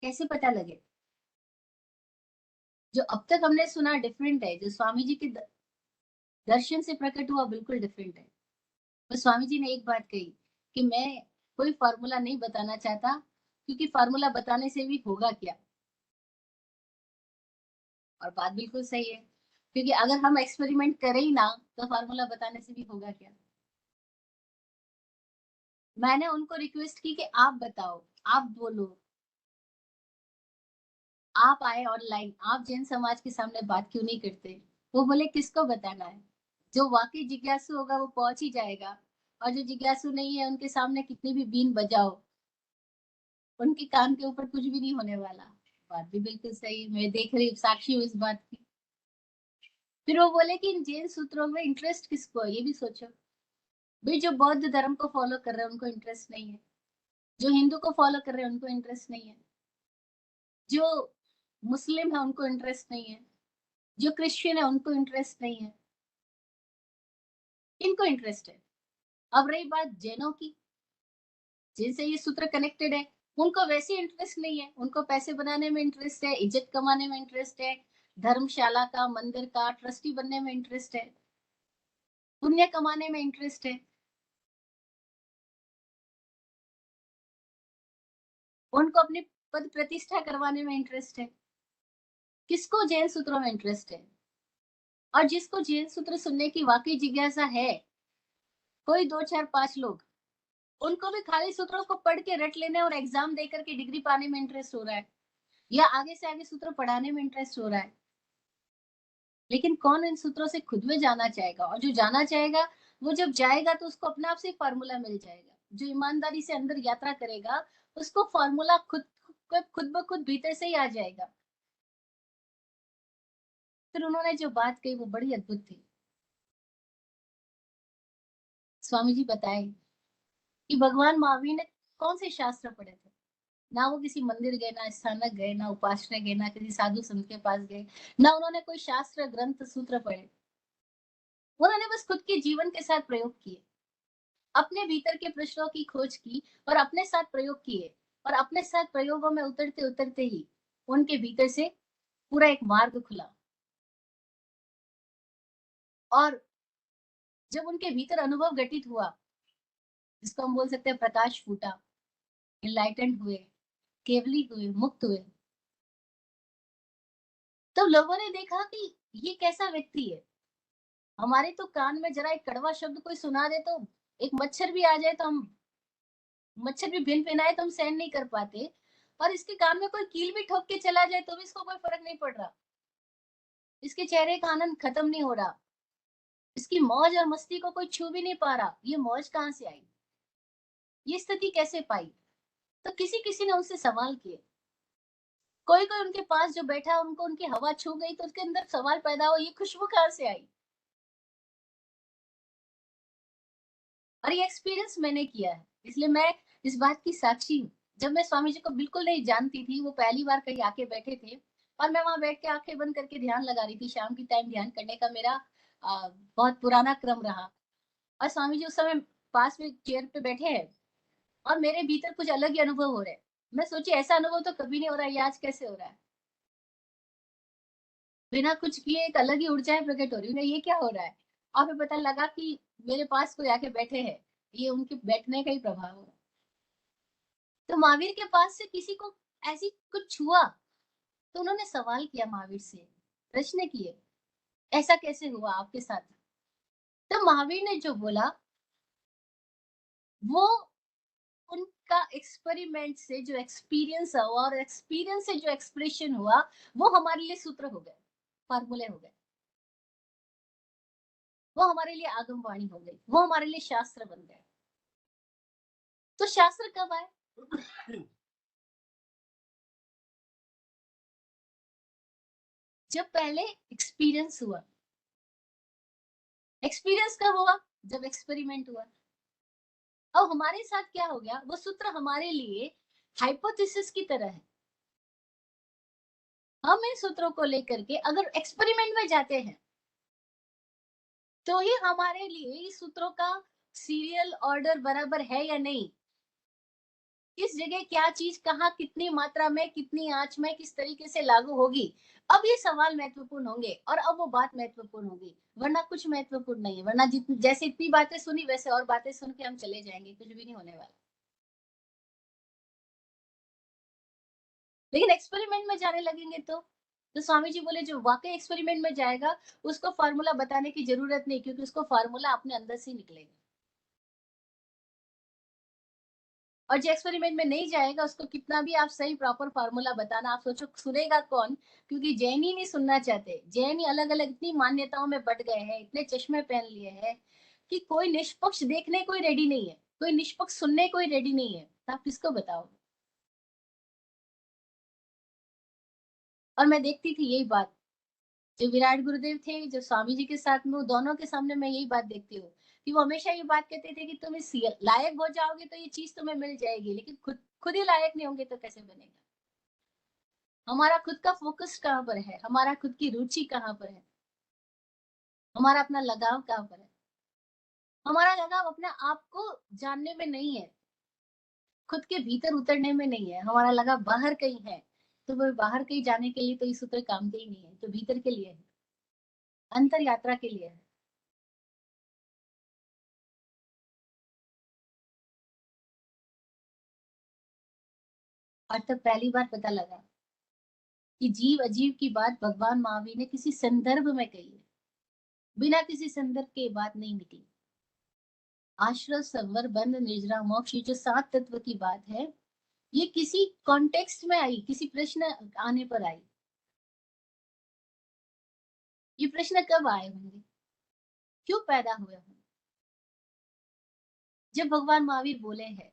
Speaker 2: कैसे पता लगे। जो अब तक हमने सुना डिफरेंट है, जो स्वामी जी के दर्शन से प्रकट हुआ बिल्कुल डिफरेंट है। तो स्वामी जी ने एक बात कही कि मैं कोई फार्मूला नहीं बताना चाहता, क्योंकि फार्मूला बताने से भी होगा क्या। और बात बिल्कुल सही है, क्योंकि अगर हम एक्सपेरिमेंट करें ही ना तो फार्मूला बताने से भी होगा क्या। मैंने उनको रिक्वेस्ट की कि आप बताओ, आप बोलो, आप आए ऑनलाइन, आप जैन समाज के सामने बात क्यों नहीं करते। वो बोले किसको बताना है, जो वाकई जिज्ञासु होगा वो पहुंच ही जाएगा, और जो जिज्ञासु नहीं है उनके सामने कितनी भी बीन बजाओ, उनके कान के ऊपर कुछ भी नहीं होने वाला। बात भी बिल्कुल सही है, मैं देख रही हूँ, साक्षी हूँ इस बात की। फिर वो बोले कि इन जैन सूत्रों में इंटरेस्ट किसको है, ये भी सोचो। भाई जो बौद्ध धर्म को फॉलो कर रहे हैं उनको इंटरेस्ट नहीं है, जो हिंदू को फॉलो कर रहे हैं उनको इंटरेस्ट नहीं है, जो मुस्लिम है उनको इंटरेस्ट नहीं है, जो क्रिश्चियन है उनको इंटरेस्ट नहीं है, इनको इंटरेस्ट है। अब रही बात जैनों की, जिनसे ये सूत्र कनेक्टेड है, उनको वैसे इंटरेस्ट नहीं है, उनको पैसे बनाने में इंटरेस्ट है, इज्जत कमाने में इंटरेस्ट है, धर्मशाला का, मंदिर का ट्रस्टी बनने में इंटरेस्ट है, पुण्य कमाने में इंटरेस्ट है, उनको अपनी पद प्रतिष्ठा करवाने में इंटरेस्ट है। किसको जैन सूत्रों में इंटरेस्ट है, और जिसको जैन सूत्र सुनने की वाकई जिज्ञासा है, कोई 2 4 5 लोग, उनको भी खाली सूत्रों को पढ़ के रट लेने और एग्जाम दे करके डिग्री पाने में इंटरेस्ट हो रहा है, या आगे से आगे सूत्र पढ़ाने में इंटरेस्ट हो रहा है। लेकिन कौन इन सूत्रों से खुद में जाना चाहेगा, और जो जाना चाहेगा वो जब जाएगा तो उसको अपने आप से फार्मूला मिल जाएगा। जो ईमानदारी से अंदर यात्रा करेगा उसको फार्मूला खुद खुद ब खुद भीतर से ही आ जाएगा। फिर उन्होंने जो बात कही वो बड़ी अद्भुत थी। स्वामी जी बताए कि भगवान महावीर ने कौन से शास्त्र पढ़े थे। ना वो किसी मंदिर गए, ना स्थानक गए, ना उपासना गए, ना किसी साधु संत के पास गए, ना उन्होंने कोई शास्त्र ग्रंथ सूत्र पढ़े। उन्होंने बस खुद के जीवन के साथ प्रयोग किए, अपने भीतर के प्रश्नों की खोज की और अपने साथ प्रयोग किए, और अपने साथ प्रयोगों में उतरते उतरते ही उनके भीतर से पूरा एक मार्ग खुला। और जब उनके भीतर अनुभव घटित हुआ, जिसको हम बोल सकते हैं प्रकाश फूटा, एनलाइटेंड हुए, केवली हुए, मुक्त हुए, तो लोगों ने देखा कि ये कैसा व्यक्ति है। हमारे तो कान में जरा एक कड़वा शब्द कोई सुना दे तो, एक मच्छर भी आ जाए तो हम, मच्छर भी भिन भिनाए तो हम सहन नहीं कर पाते, और इसके कान में कोई कील भी ठोक के चला जाए तो भी इसको कोई फर्क नहीं पड़ रहा, इसके चेहरे का आनंद खत्म नहीं हो रहा, इसकी मौज और मस्ती को कोई छू भी नहीं पा रहा। ये मौज कहाँ से आई, ये स्थिति कैसे पाई। तो किसी किसी ने उनसे सवाल किए, कोई कोई उनके पास जो बैठा उनको उनकी हवा छू गई तो उसके अंदर सवाल पैदा हुआ, ये खुशबू कहाँ से आई। और ये एक्सपीरियंस मैंने किया है, इसलिए मैं इस बात की साक्षी हूँ। जब मैं स्वामी जी को बिल्कुल नहीं जानती थी, वो पहली बार कहीं आके बैठे थे, और मैं वहां बैठ के आंखें बंद करके ध्यान लगा रही थी। शाम की टाइम ध्यान करने का मेरा बहुत पुराना क्रम रहा। और स्वामी जी उस समय पास में चेयर पे बैठे हैं, और मेरे भीतर कुछ अलग ही अनुभव हो रहे हैं। मैं सोची ऐसा अनुभव तो कभी नहीं हो रहा, ये आज कैसे हो रहा है। बिना कुछ किए एक अलग ही ऊर्जाएं प्रकट हो रही है, ये क्या हो रहा है। और फिर पता लगा कि मेरे पास कोई आके बैठे हैं, ये उनके बैठने का ही प्रभाव हो रहा है। तो महावीर के पास से किसी को ऐसी कुछ छुआ, तो उन्होंने सवाल किया महावीर से, प्रश्न किए, ऐसा कैसे हुआ आपके साथ। तो महावीर ने जो बोला वो उनका एक्सपेरिमेंट से जो एक्सपीरियंस हुआ, और एक्सपीरियंस से जो एक्सप्रेशन हुआ, वो हमारे लिए सूत्र हो गए, फार्मूले हो गए, वो हमारे लिए आगम वाणी हो गई, वो हमारे लिए शास्त्र बन गए। तो शास्त्र कब आए, जब पहले एक्सपीरियंस हुआ। एक्सपीरियंस कब हुआ, जब एक्सपेरिमेंट हुआ। अब हमारे साथ क्या हो गया, वो सूत्र हमारे लिए हाइपोथेसिस की तरह है। हम इन सूत्रों को लेकर के अगर एक्सपेरिमेंट में जाते हैं तो ही हमारे लिए इस सूत्रों का सीरियल ऑर्डर बराबर है या नहीं, किस जगह क्या चीज कहाँ, कितनी मात्रा में, कितनी आंच में, किस तरीके से लागू होगी। अब ये सवाल महत्वपूर्ण होंगे, और अब वो बात महत्वपूर्ण होगी, वरना कुछ महत्वपूर्ण नहीं है। वरना जितनी जैसे इतनी बातें सुनी वैसे और बातें सुन के हम चले जाएंगे, कुछ भी नहीं होने वाला। लेकिन एक्सपेरिमेंट में जाने लगेंगे तो तो स्वामी जी बोले जो वाकई एक्सपेरिमेंट में जाएगा उसको फार्मूला बताने की जरूरत नहीं, क्योंकि उसको फार्मूला अपने अंदर से ही निकलेगा। और जो एक्सपेरिमेंट में नहीं जाएगा उसको कितना भी आप सही प्रॉपर फार्मूला बताना, आप सोचो सुनेगा कौन? क्योंकि जैन ही नहीं सुनना चाहते। जैन ही अलग अलग इतनी मान्यताओं में बट गए हैं, इतने चश्मे पहन लिए हैं कि कोई निष्पक्ष देखने कोई रेडी नहीं है, कोई निष्पक्ष सुनने कोई रेडी नहीं है, तो आप किसको बताओ? और मैं देखती थी यही बात, जो विराट गुरुदेव थे, जो स्वामी जी के साथ में, वो दोनों के सामने मैं यही बात देखती हूँ कि वो हमेशा ये बात कहते थे कि तुम इस लायक हो जाओगे तो ये चीज तुम्हें मिल जाएगी, लेकिन खुद खुद ही लायक नहीं होंगे तो कैसे बनेगा? हमारा खुद का फोकस कहाँ पर है? हमारा खुद की रुचि कहाँ पर है? हमारा अपना लगाव कहाँ पर है? हमारा लगाव अपने आप को जानने में नहीं है, खुद के भीतर उतरने में नहीं है, हमारा लगाव बाहर कहीं है। तो वो बाहर कहीं जाने के लिए तो ये सूत्र काम के ही नहीं है, तो भीतर के लिए है, अंतर यात्रा के लिए है। और तब पहली बार पता लगा कि जीव अजीव की बात भगवान महावीर ने किसी संदर्भ में कही है, बिना किसी संदर्भ के बात नहीं निकली। आश्रय संवर बंध निर्जरा मोक्ष, ये जो 7 तत्व की बात है, ये किसी कॉन्टेक्स्ट में आई, किसी प्रश्न आने पर आई। ये प्रश्न कब आए होंगे? क्यों पैदा हुए होंगे? जब भगवान महावीर बोले हैं,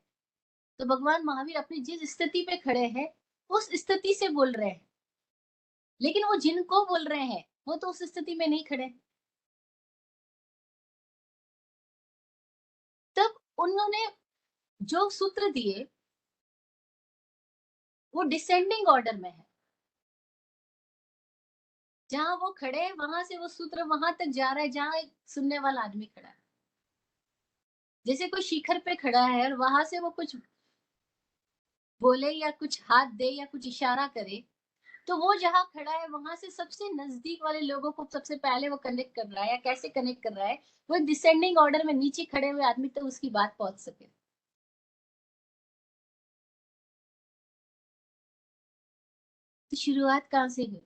Speaker 2: तो भगवान महावीर अपनी जिस स्थिति पे खड़े हैं, उस स्थिति से बोल रहे हैं। लेकिन वो जिनको बोल रहे हैं, वो तो उस स्थिति में नहीं खड़े। तब उन्होंने जो सूत्र दिए, वो डिसेंडिंग ऑर्डर में है। जहां वो खड़े हैं, वहां से वो सूत्र वहां तक जा रहा है जहां एक सुनने वाला आदमी खड़ा है। जैसे कोई शिखर पे खड़ा है और वहां से वो कुछ बोले या कुछ हाथ दे या कुछ इशारा करे, तो वो जहाँ खड़ा है वहां से सबसे नजदीक वाले लोगों को सबसे पहले वो कनेक्ट कर रहा है, या कैसे कनेक्ट कर रहा है? वो डिसेंडिंग ऑर्डर में नीचे खड़े हुए आदमी तक उसकी बात पहुंच सके। तो शुरुआत कहाँ से हुई?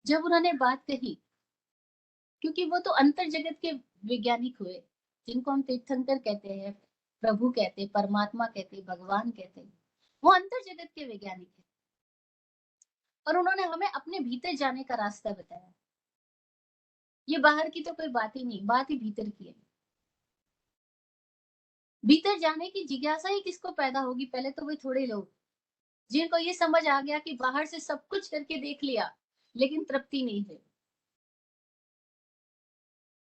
Speaker 2: जब उन्होंने बात कही, क्योंकि वो तो अंतर जगत के वैज्ञानिक हुए, जिनको हम तीर्थंकर कहते हैं, प्रभु कहते हैं, परमात्मा कहते हैं, भगवान कहते हैं। वो अंतर जगत के वैज्ञानिक है, और उन्होंने हमें अपने भीतर जाने का रास्ता बताया। ये बाहर की तो कोई बात ही नहीं, बात ही भीतर की है। भीतर जाने की जिज्ञासा ही किसको पैदा होगी? पहले तो वही थोड़े लोग जिनको ये समझ आ गया कि बाहर से सब कुछ करके देख लिया, लेकिन तृप्ति नहीं है।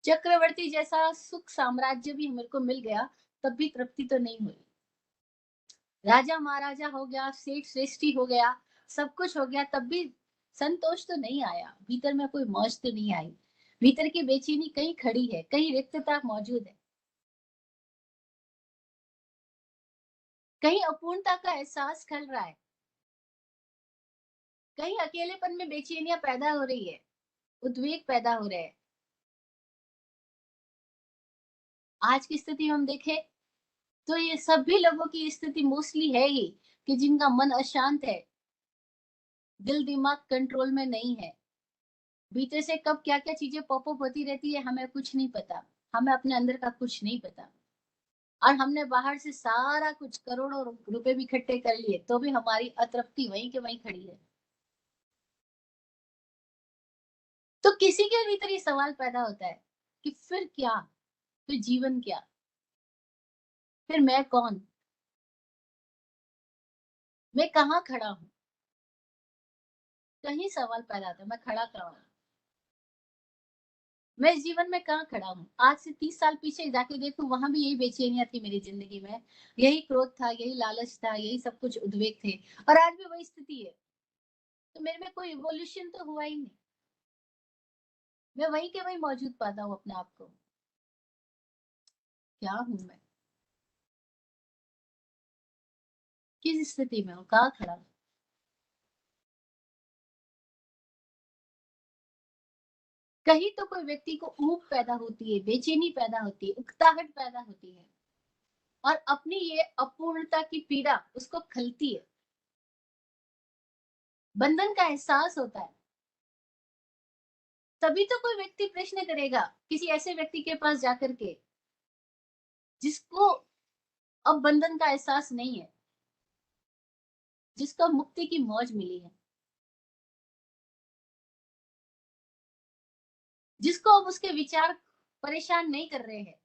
Speaker 2: चक्रवर्ती जैसा सुख साम्राज्य भी मेरे को मिल गया, तब भी तृप्ति तो नहीं हुई। राजा महाराजा हो गया, सेठ श्रेष्ठी हो गया, सब कुछ हो गया, तब भी संतोष तो नहीं आया, भीतर में कोई मौज तो नहीं आई। भीतर की बेचैनी कहीं खड़ी है, कहीं रिक्तता मौजूद है, कहीं अपूर्णता का एहसास खल रहा है, कहीं अकेलेपन में बेचैनियां पैदा हो रही है, उद्वेग पैदा हो रहे हैं। आज की स्थिति में हम देखें तो ये सभी लोगों की स्थिति मोस्टली है ही, कि जिनका मन अशांत है, दिल दिमाग कंट्रोल में नहीं है, भीतर से कब क्या क्या चीजें पॉपअप होती रहती है हमें कुछ नहीं पता, हमें अपने अंदर का कुछ नहीं पता। और हमने बाहर से सारा कुछ करोड़ों रुपए भी इकट्ठे कर लिए, तो भी हमारी अतृप्ति वहीं के वहीं खड़ी है। तो किसी के भीतर ये सवाल पैदा होता है कि फिर क्या, फिर जीवन क्या, फिर मैं कौन, मैं कहाँ खड़ा हूँ? कहीं सवाल पैदा होता है, मैं खड़ा कहाँ हूँ? मैं इस जीवन में कहाँ खड़ा हूँ? आज से 30 साल पीछे जाके देखूं, वहां भी यही बेचैनियां थी मेरी जिंदगी में, यही क्रोध था, यही लालच था, यही सब कुछ उद्वेग थे, और आज भी वही स्थिति है। तो मेरे में कोई इवोल्यूशन तो हुआ ही नहीं, मैं वही के वही मौजूद पाता हूँ अपने आप को। क्या हूँ मैं? किस स्थिति में हूँ? कहाँ खड़ा हूँ? कहीं तो कोई व्यक्ति को ऊब पैदा होती है, बेचैनी पैदा होती है, उकताहट पैदा होती है, और अपनी ये अपूर्णता की पीड़ा उसको खलती है, बंधन का एहसास होता है। तभी तो कोई व्यक्ति प्रश्न करेगा किसी ऐसे व्यक्ति के पास जाकर के जिसको अब बंधन का एहसास नहीं है, जिसको मुक्ति की मौज मिली है, जिसको अब उसके विचार परेशान नहीं कर रहे हैं।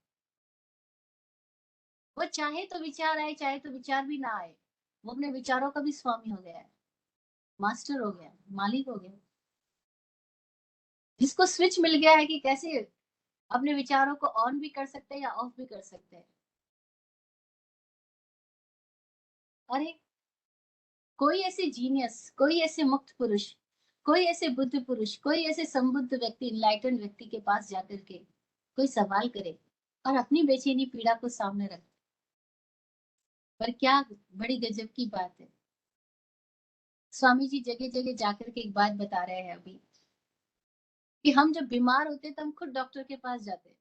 Speaker 2: वो चाहे तो विचार आए, चाहे तो विचार भी ना आए, वो अपने विचारों का भी स्वामी हो गया है, मास्टर हो गया, मालिक हो गया। जिसको स्विच मिल गया है कि कैसे अपने विचारों को ऑन भी कर सकते हैं या ऑफ भी कर सकते हैं। अरे कोई ऐसे जीनियस, कोई ऐसे मुक्त पुरुष, कोई ऐसे बुद्ध पुरुष, कोई ऐसे संबुद्ध व्यक्ति, इनलाइटेंड व्यक्ति के पास जाकर के कोई सवाल करे और अपनी बेचैनी पीड़ा को सामने रखे, पर क्या बड़ी गजब की बात है। स्वामी जी जगह जगह जाकर के एक बात बता रहे हैं अभी कि हम जब बीमार होते हैं तो हम खुद डॉक्टर के पास जाते हैं,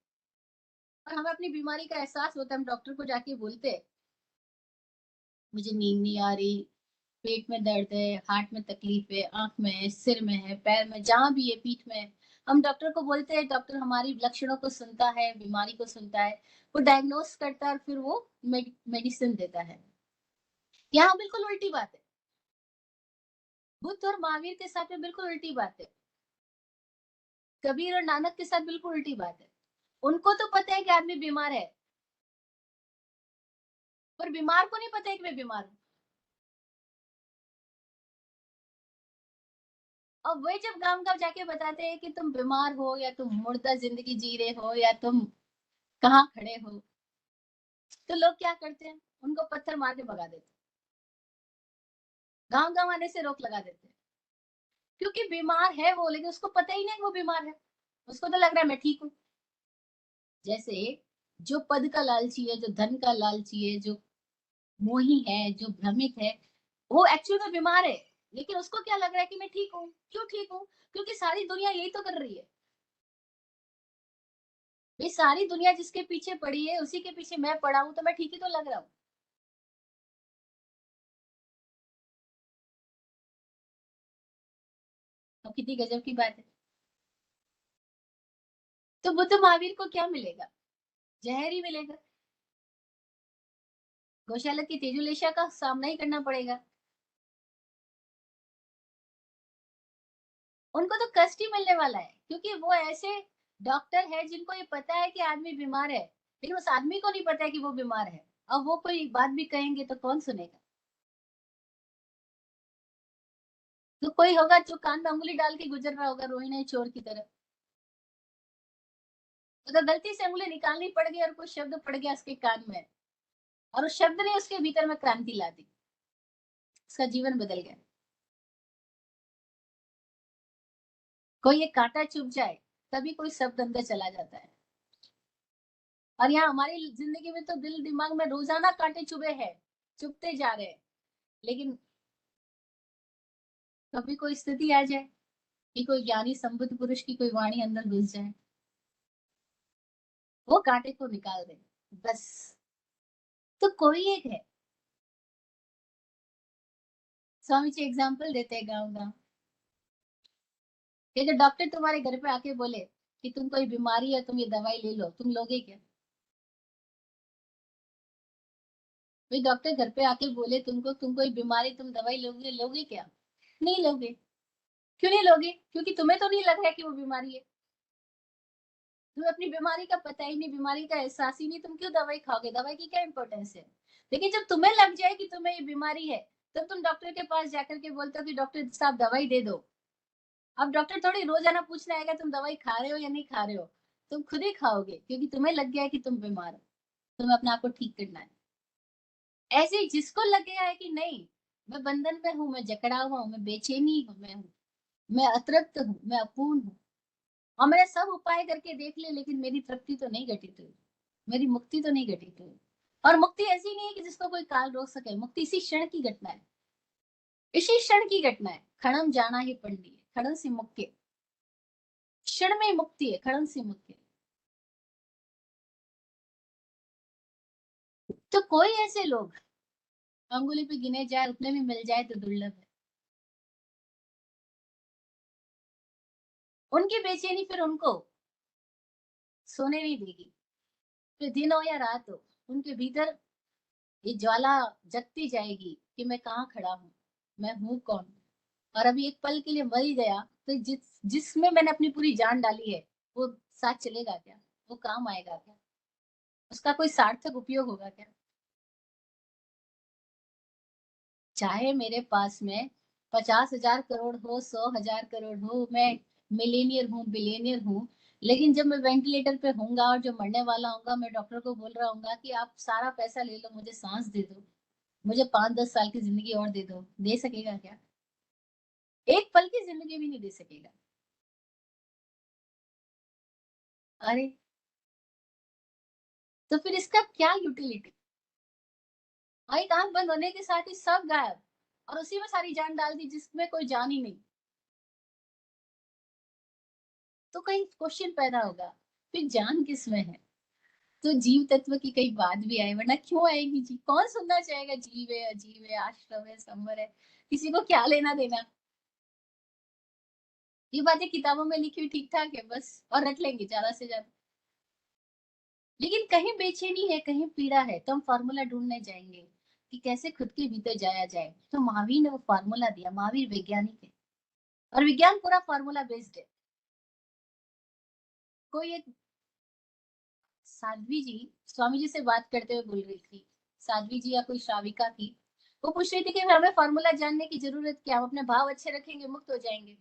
Speaker 2: और हमें अपनी बीमारी का एहसास होता है, हम डॉक्टर को जाके बोलते हैं मुझे नींद नहीं आ रही, पेट में दर्द है, हार्ट में तकलीफ है, आंख में है, सिर में है, पैर में, जहां भी है, पीठ में है। हम डॉक्टर को बोलते हैं, डॉक्टर हमारी लक्षणों को सुनता है, बीमारी को सुनता है, वो डायग्नोस करता है और फिर वो मेडिसिन देता है। यहाँ बिल्कुल उल्टी बात है, बुद्ध और महावीर के साथ में बिल्कुल उल्टी बात है, कबीर और नानक के साथ बिल्कुल उल्टी बात है। उनको तो पता है कि आदमी बीमार है, पर बीमार को नहीं पता है कि मैं बीमार हूँ। और वे जब गांव गांव जाके बताते हैं कि तुम बीमार हो, या तुम मुर्दा जिंदगी जी रहे हो, या तुम कहाँ खड़े हो, तो लोग क्या करते हैं, उनको पत्थर मार के भगा देते, गांव गांव आने से रोक लगा देते हैं। क्योंकि बीमार है वो, लेकिन उसको पता ही नहीं कि वो बीमार है, उसको तो लग रहा है मैं ठीक हूँ। जैसे जो पद का लालची है, जो धन का लालची है, जो मोही है, जो भ्रमित है, वो एक्चुअल में बीमार है, लेकिन उसको क्या लग रहा है कि मैं ठीक हूँ। क्यों ठीक हूँ? क्योंकि सारी दुनिया यही तो कर रही है। भाई सारी दुनिया जिसके पीछे पड़ी है उसी के पीछे मैं पड़ा हूं, तो मैं ठीक ही तो लग रहा हूँ। अब कितनी गजब की बात है। तो बुद्ध महावीर को क्या मिलेगा? जहर ही मिलेगा, गौशाला की तेजुलेशा का सामना ही करना पड़ेगा। उनको तो कष्ट ही मिलने वाला है, क्योंकि वो ऐसे डॉक्टर है जिनको ये पता है कि आदमी बीमार है, लेकिन उस आदमी को नहीं पता है कि वो बीमार है। अब वो कोई बात भी कहेंगे तो कौन सुनेगा? तो कोई होगा जो कान में अंगुली डाल के गुजर रहा होगा रोहिणी चोर की तरह, तो गलती से अंगुली निकालनी पड़ गई और कोई शब्द पड़ गया उसके कान में, और उस शब्द ने उसके भीतर में क्रांति ला दी, उसका जीवन बदल गया। कोई एक कांटा चुभ जाए तभी कोई शब्द अंदर चला जाता है। और यहाँ हमारी जिंदगी में तो दिल दिमाग में रोजाना कांटे चुभे हैं, चुभते जा रहे हैं, लेकिन कभी कोई स्थिति आ जाए कि कोई ज्ञानी संबुद्ध पुरुष की कोई वाणी अंदर घुस जाए, वो कांटे को निकाल दे, बस। तो कोई एक है, स्वामी जी एग्जाम्पल देते हैं गाँव गाँव, कि अगर डॉक्टर तुम्हारे घर पे आके बोले कि तुम कोई बीमारी है, तुम ये दवाई ले लो, तुम लोगे क्या? भाई डॉक्टर घर पे आके बोले तुमको तुम कोई बीमारी, तुम दवाई लोगे, लोगे क्या? नहीं लोगे। क्यों नहीं लोगे? क्योंकि तुम्हें तो नहीं लग रहा है कि वो बीमारी है, तुम्हें अपनी बीमारी का पता ही नहीं, बीमारी का एहसास ही नहीं, तुम क्यों दवाई खाओगे? दवाई की क्या इंपॉर्टेंस है? लेकिन जब तुम्हें लग जाए कि तुम्हें ये बीमारी है, तब तुम डॉक्टर के पास जाकर के बोलते हो कि डॉक्टर साहब दवाई दे दो। अब डॉक्टर थोड़ी रोजाना पूछने आएगा तुम दवाई खा रहे हो या नहीं खा रहे हो, तुम खुद ही खाओगे, क्योंकि तुम्हें लग गया है कि तुम बीमार हो, तुम्हें अपने आप को ठीक करना है। ऐसे ही जिसको लग गया है कि नहीं, मैं बंधन में हूँ, मैं जकड़ा हुआ हूँ, मैं बेचैनी हूँ, मैं अतृप्त हूँ, मैं अपूर्ण हूँ, और मैंने सब उपाय करके देख लिए, लेकिन मेरी तृप्ति तो नहीं घटित हुई, मेरी मुक्ति तो नहीं घटित हुई। और मुक्ति ऐसी नहीं है कि जिसको कोई काल रोक सके, मुक्ति इसी क्षण की घटना है, इसी क्षण की घटना है। खड़म जाना ही पंडी है, खड़न से मुक्ति, क्षण में मुक्ति है, खड़न से मुक्ति। तो कोई ऐसे लोग अंगुली पे गिने जाए, उतने भी मिल जाए तो दुर्लभ है। उनकी बेचैनी फिर उनको सोने नहीं देगी, फिर दिन हो या रात हो, उनके भीतर ये ज्वाला जगती जाएगी कि मैं कहाँ खड़ा हूँ, मैं हूँ कौन। और अभी एक पल के लिए मर ही गया तो जिसमें मैंने अपनी पूरी जान डाली है, वो साथ चलेगा क्या, वो काम आएगा क्या, उसका कोई सार्थक उपयोग होगा क्या। चाहे मेरे पास में 50,000 करोड़ हो, 100,000 करोड़ हो, मैं मिलेनियर हूँ, बिलियनियर हूँ, लेकिन जब मैं वेंटिलेटर पे होऊंगा और जो मरने वाला होऊंगा, मैं डॉक्टर को बोल रहा हूँ कि आप सारा पैसा ले लो, मुझे सांस दे दो, मुझे 5-10 साल की जिंदगी और दे दो, दे सकेगा क्या? एक पल की जिंदगी भी नहीं दे सकेगा। अरे, तो फिर इसका क्या यूटिलिटी? और एक आंख बंद होने के साथ ही सब गायब, और उसी में सारी जान डाल दी जिसमें कोई जान ही नहीं। तो कहीं क्वेश्चन पैदा होगा, फिर जान किस में है? तो जीव तत्व की कई बात भी आए, वरना क्यों आएगी जी, कौन सुनना चाहेगा जीव है, अजीब है, आश्रम है, संवर है, किसी को क्या लेना देना। ये बातें किताबों में लिखी हुई ठीक ठाक है बस, और रट लेंगे ज्यादा से ज्यादा। लेकिन कहीं बेचैनी है, कहीं पीड़ा है, तो हम फार्मूला ढूंढने जाएंगे कि कैसे खुद के भीतर जाया जाए। तो महावीर ने वो फार्मूला दिया, महावीर वैज्ञानिक है और विज्ञान पूरा फार्मूला बेस्ड है। कोई एक साध्वी जी स्वामी जी से बात करते हुए बोल रही थी, साध्वी जी या कोई श्राविका थी, वो पूछ रही थी कि हमें फार्मूला जानने की जरूरत क्या, हम अपने भाव अच्छे रखेंगे मुक्त हो जाएंगे।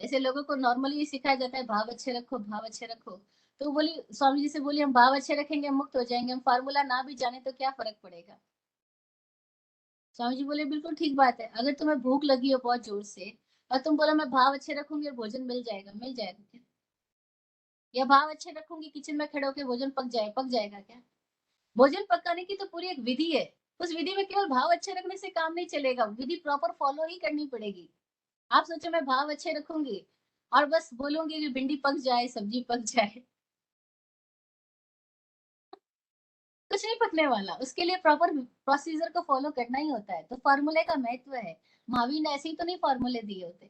Speaker 2: ऐसे लोगों को नॉर्मली सिखाया जाता है भाव अच्छे रखो, भाव अच्छे रखो। तो वो बोली, स्वामी जी से बोली, हम भाव अच्छे रखेंगे हम मुक्त हो जाएंगे, हम फार्मूला ना भी जाने तो क्या फर्क पड़ेगा। स्वामी जी बोले, बिल्कुल ठीक बात है, अगर तुम्हें भूख लगी हो बहुत जोर से और तुम बोलो मैं भाव अच्छे रखूंगी और भोजन मिल जाएगा, मिल जाएगा क्या? या भाव अच्छे रखूंगी, किचन में खड़े होकर भोजन पक जाएगा क्या? भोजन पकाने की तो पूरी एक विधि है, उस विधि में केवल भाव अच्छे रखने से काम नहीं चलेगा, विधि प्रॉपर फॉलो ही करनी पड़ेगी। आप सोचो मैं भाव अच्छे रखूंगी और बस बोलूंगी कि भिंडी पक जाए, सब्जी पक जाए, कुछ नहीं पकने वाला, उसके लिए प्रॉपर प्रोसीजर को फॉलो करना ही होता है। तो फॉर्मूले का महत्व है। महावीर ने ऐसे ही तो नहीं फॉर्मूले दिए होते,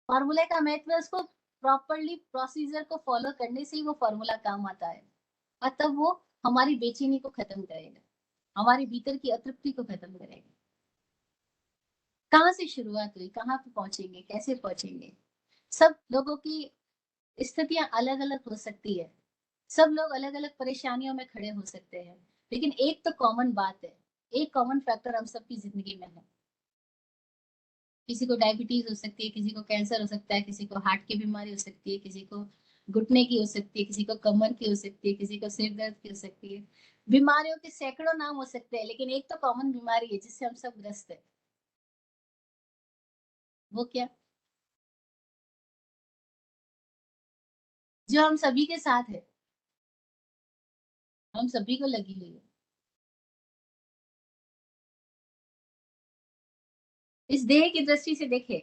Speaker 2: फॉर्मूले का महत्व है उसको प्रॉपरली प्रोसीजर को फॉलो करने से ही वो फॉर्मूला काम आता है। और तब वो हमारी बेचैनी को खत्म करेगा, हमारे भीतर की अतृप्ति को खत्म करेगा। कहाँ से शुरुआत हुई, कहाँ पे पहुंचेंगे, कैसे पहुंचेंगे? सब लोगों की स्थितियां अलग अलग हो सकती है, सब लोग अलग अलग परेशानियों में खड़े हो सकते हैं, लेकिन एक तो कॉमन बात है, एक कॉमन फैक्टर हम सबकी जिंदगी में है। किसी को डायबिटीज हो सकती है, किसी को कैंसर हो सकता है, किसी को हार्ट की बीमारी हो सकती है, किसी को घुटने की हो सकती है, किसी को कमर की हो सकती है, किसी को सिर दर्द की हो सकती है। बीमारियों के सैकड़ों नाम हो सकते हैं, लेकिन एक तो कॉमन बीमारी है जिससे हम सब ग्रस्त है। वो क्या? जो हम सभी के साथ है, हम सभी को लगी हुई है। इस देह की दृष्टि से देखे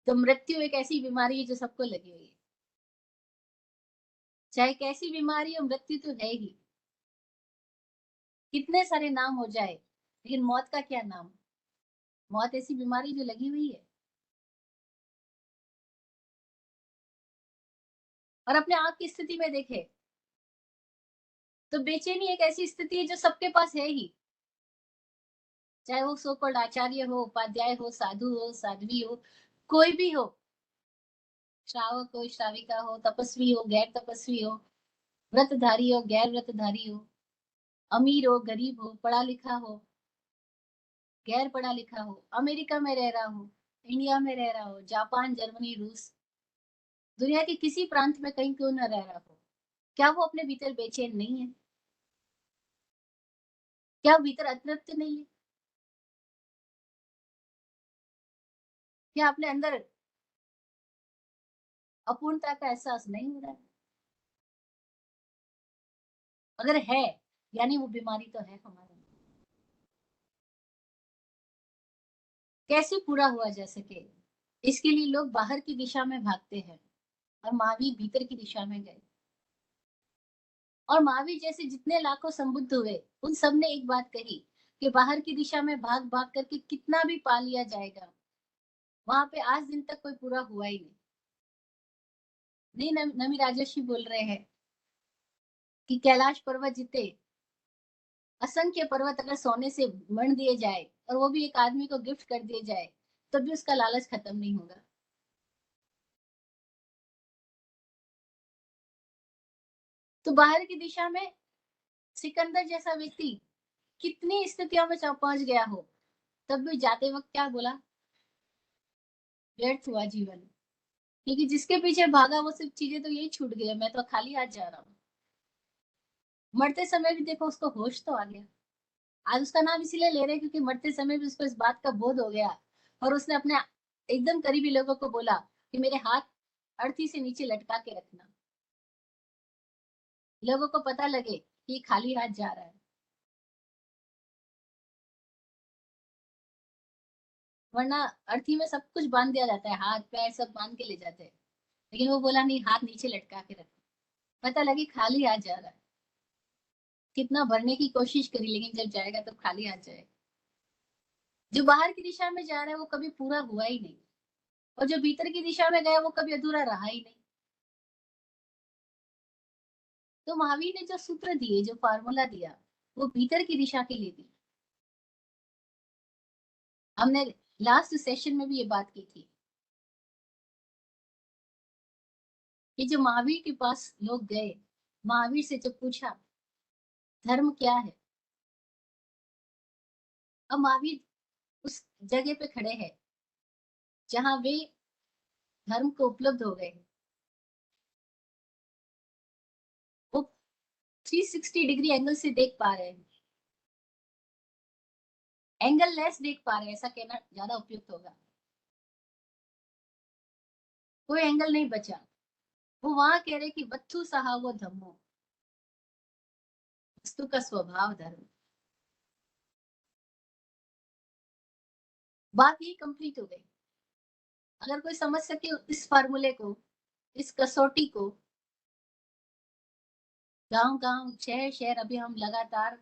Speaker 2: तो मृत्यु एक ऐसी बीमारी है जो सबको लगी हुई है। चाहे कैसी बीमारी हो, मृत्यु तो है ही। कितने सारे नाम हो जाए, लेकिन मौत का क्या नाम? मौत ऐसी बीमारी जो लगी हुई है। और अपने आप की स्थिति में देखे तो बेचैनी एक ऐसी स्थिति है जो सबके पास है ही। चाहे वो सो कॉल्ड आचार्य हो, उपाध्याय हो, साधु हो, साध्वी हो, कोई भी हो, श्रावक हो, श्राविका हो, तपस्वी हो, गैर तपस्वी हो, व्रतधारी हो, गैर व्रतधारी हो, अमीर हो, गरीब हो, पढ़ा लिखा हो, गैर पढ़ा लिखा हो, अमेरिका में रह रहा हो, इंडिया में रह रहा हो, जापान, जर्मनी, रूस, दुनिया के किसी प्रांत में कहीं क्यों न रह रहा हो, क्या वो अपने भीतर बेचैन नहीं है? क्या वो भीतर अतृप्त नहीं है? क्या अपने अंदर अपूर्णता का एहसास नहीं हो रहा है? अगर है, यानी वो बीमारी तो है हमारे में। कैसे पूरा हुआ जा सके, इसके लिए लोग बाहर की दिशा में भागते हैं और महावीर भीतर की दिशा में गए। और महावीर जैसे जितने लाखों संबुद्ध हुए, उन सब ने एक बात कही कि बाहर की दिशा में भाग भाग करके कितना भी पा लिया जाएगा, वहां पे आज दिन तक कोई पूरा हुआ ही नहीं। नहीं, नमी राजर्षि बोल रहे हैं कि कैलाश पर्वत जिते असंख्य पर्वत अगर सोने से मढ़ दिए जाए और वो भी एक आदमी को गिफ्ट कर दिए जाए, तब भी उसका लालच खत्म नहीं होगा। तो बाहर की दिशा में सिकंदर जैसा व्यक्ति कितनी स्थितियों में पहुंच गया हो, तब भी जाते वक्त क्या बोला? व्यर्थ हुआ जीवन। क्योंकि जिसके पीछे भागा वो सिर्फ चीजें तो यही छूट गई, मैं तो खाली हाथ जा रहा हूँ। मरते समय भी देखो उसको होश तो आ गया। आज उसका नाम इसीलिए ले रहे हैं क्योंकि मरते समय भी उसको इस बात का बोध हो गया, और उसने अपने एकदम करीबी लोगों को बोला कि मेरे हाथ अर्थी से नीचे लटका के रखना, लोगों को पता लगे कि खाली हाथ जा रहा है। वरना अर्थी में सब कुछ बांध दिया जाता है, हाथ पैर सब बांध के ले जाते हैं, लेकिन वो बोला नहीं, हाथ नीचे लटका के रखना। पता लगे खाली हाथ जा रहा है। कितना भरने की कोशिश करी, लेकिन जब जाएगा तो खाली हाथ जाएगा। जो बाहर की दिशा में जा रहा है वो कभी पूरा हुआ ही नहीं, और जो भीतर की दिशा में गया वो कभी अधूरा रहा ही नहीं। तो महावीर ने जो सूत्र दिए, जो फार्मूला दिया, वो भीतर की दिशा के लिए दिया। हमने लास्ट सेशन में भी ये बात की थी कि जो महावीर के पास लोग गए, महावीर से जब पूछा धर्म क्या है, अब महावीर उस जगह पे खड़े हैं जहां वे धर्म को उपलब्ध हो गए। वो 360 डिग्री एंगल से देख पा रहे हैं, एंगल लेस देख पा रहे हैं, ऐसा कहना ज्यादा उपयुक्त होगा। कोई एंगल नहीं बचा। वो वहां कह रहे कि वत्थु सहा वो धम्मो, वस्तु का स्वभाव धर्म। बात ये कंप्लीट हो गई। अगर कोई समझ सके इस फार्मूले को, इस कसौटी को, गांव गांव शहर शहर, अभी हम लगातार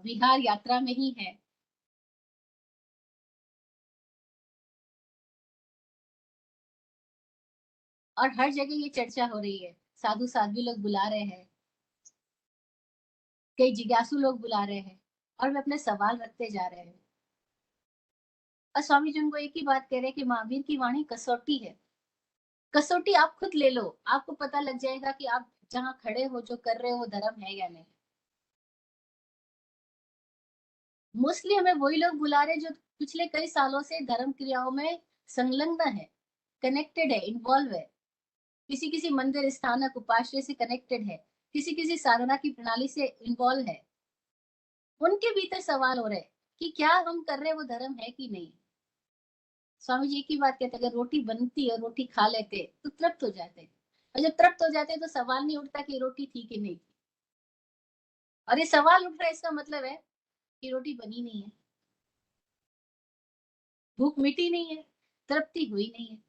Speaker 2: विहार यात्रा में ही है। और हर जगह ये चर्चा हो रही है, साधु साध्वी लोग बुला रहे हैं, कई जिज्ञासु लोग बुला रहे हैं, और वे अपने सवाल रखते जा रहे हैं। और स्वामी जी उनको एक ही बात कह रहे हैं कि महावीर की वाणी कसौटी है। कसौटी आप खुद ले लो, आपको पता लग जाएगा कि आप जहाँ खड़े हो, जो कर रहे हो, वो धर्म है या नहीं। मोस्टली हमें वही लोग बुला रहे हैं जो पिछले कई सालों से धर्म क्रियाओं में संलग्न है, कनेक्टेड है, इन्वॉल्व है, किसी किसी मंदिर स्थानक उपाश्रय से कनेक्टेड है, किसी किसी साधना की प्रणाली से इन्वॉल्व है। उनके भीतर सवाल हो रहे हैं कि क्या हम कर रहे हैं वो धर्म है कि नहीं। स्वामी जी की बात कहते, अगर रोटी बनती और रोटी खा लेते तो तृप्त हो जाते, और जब तृप्त हो जाते तो सवाल नहीं उठता कि रोटी थी कि नहीं थी। और ये सवाल उठ रहा है, इसका मतलब है कि रोटी बनी नहीं है, भूख मिटी नहीं है, तृप्ति हुई नहीं है।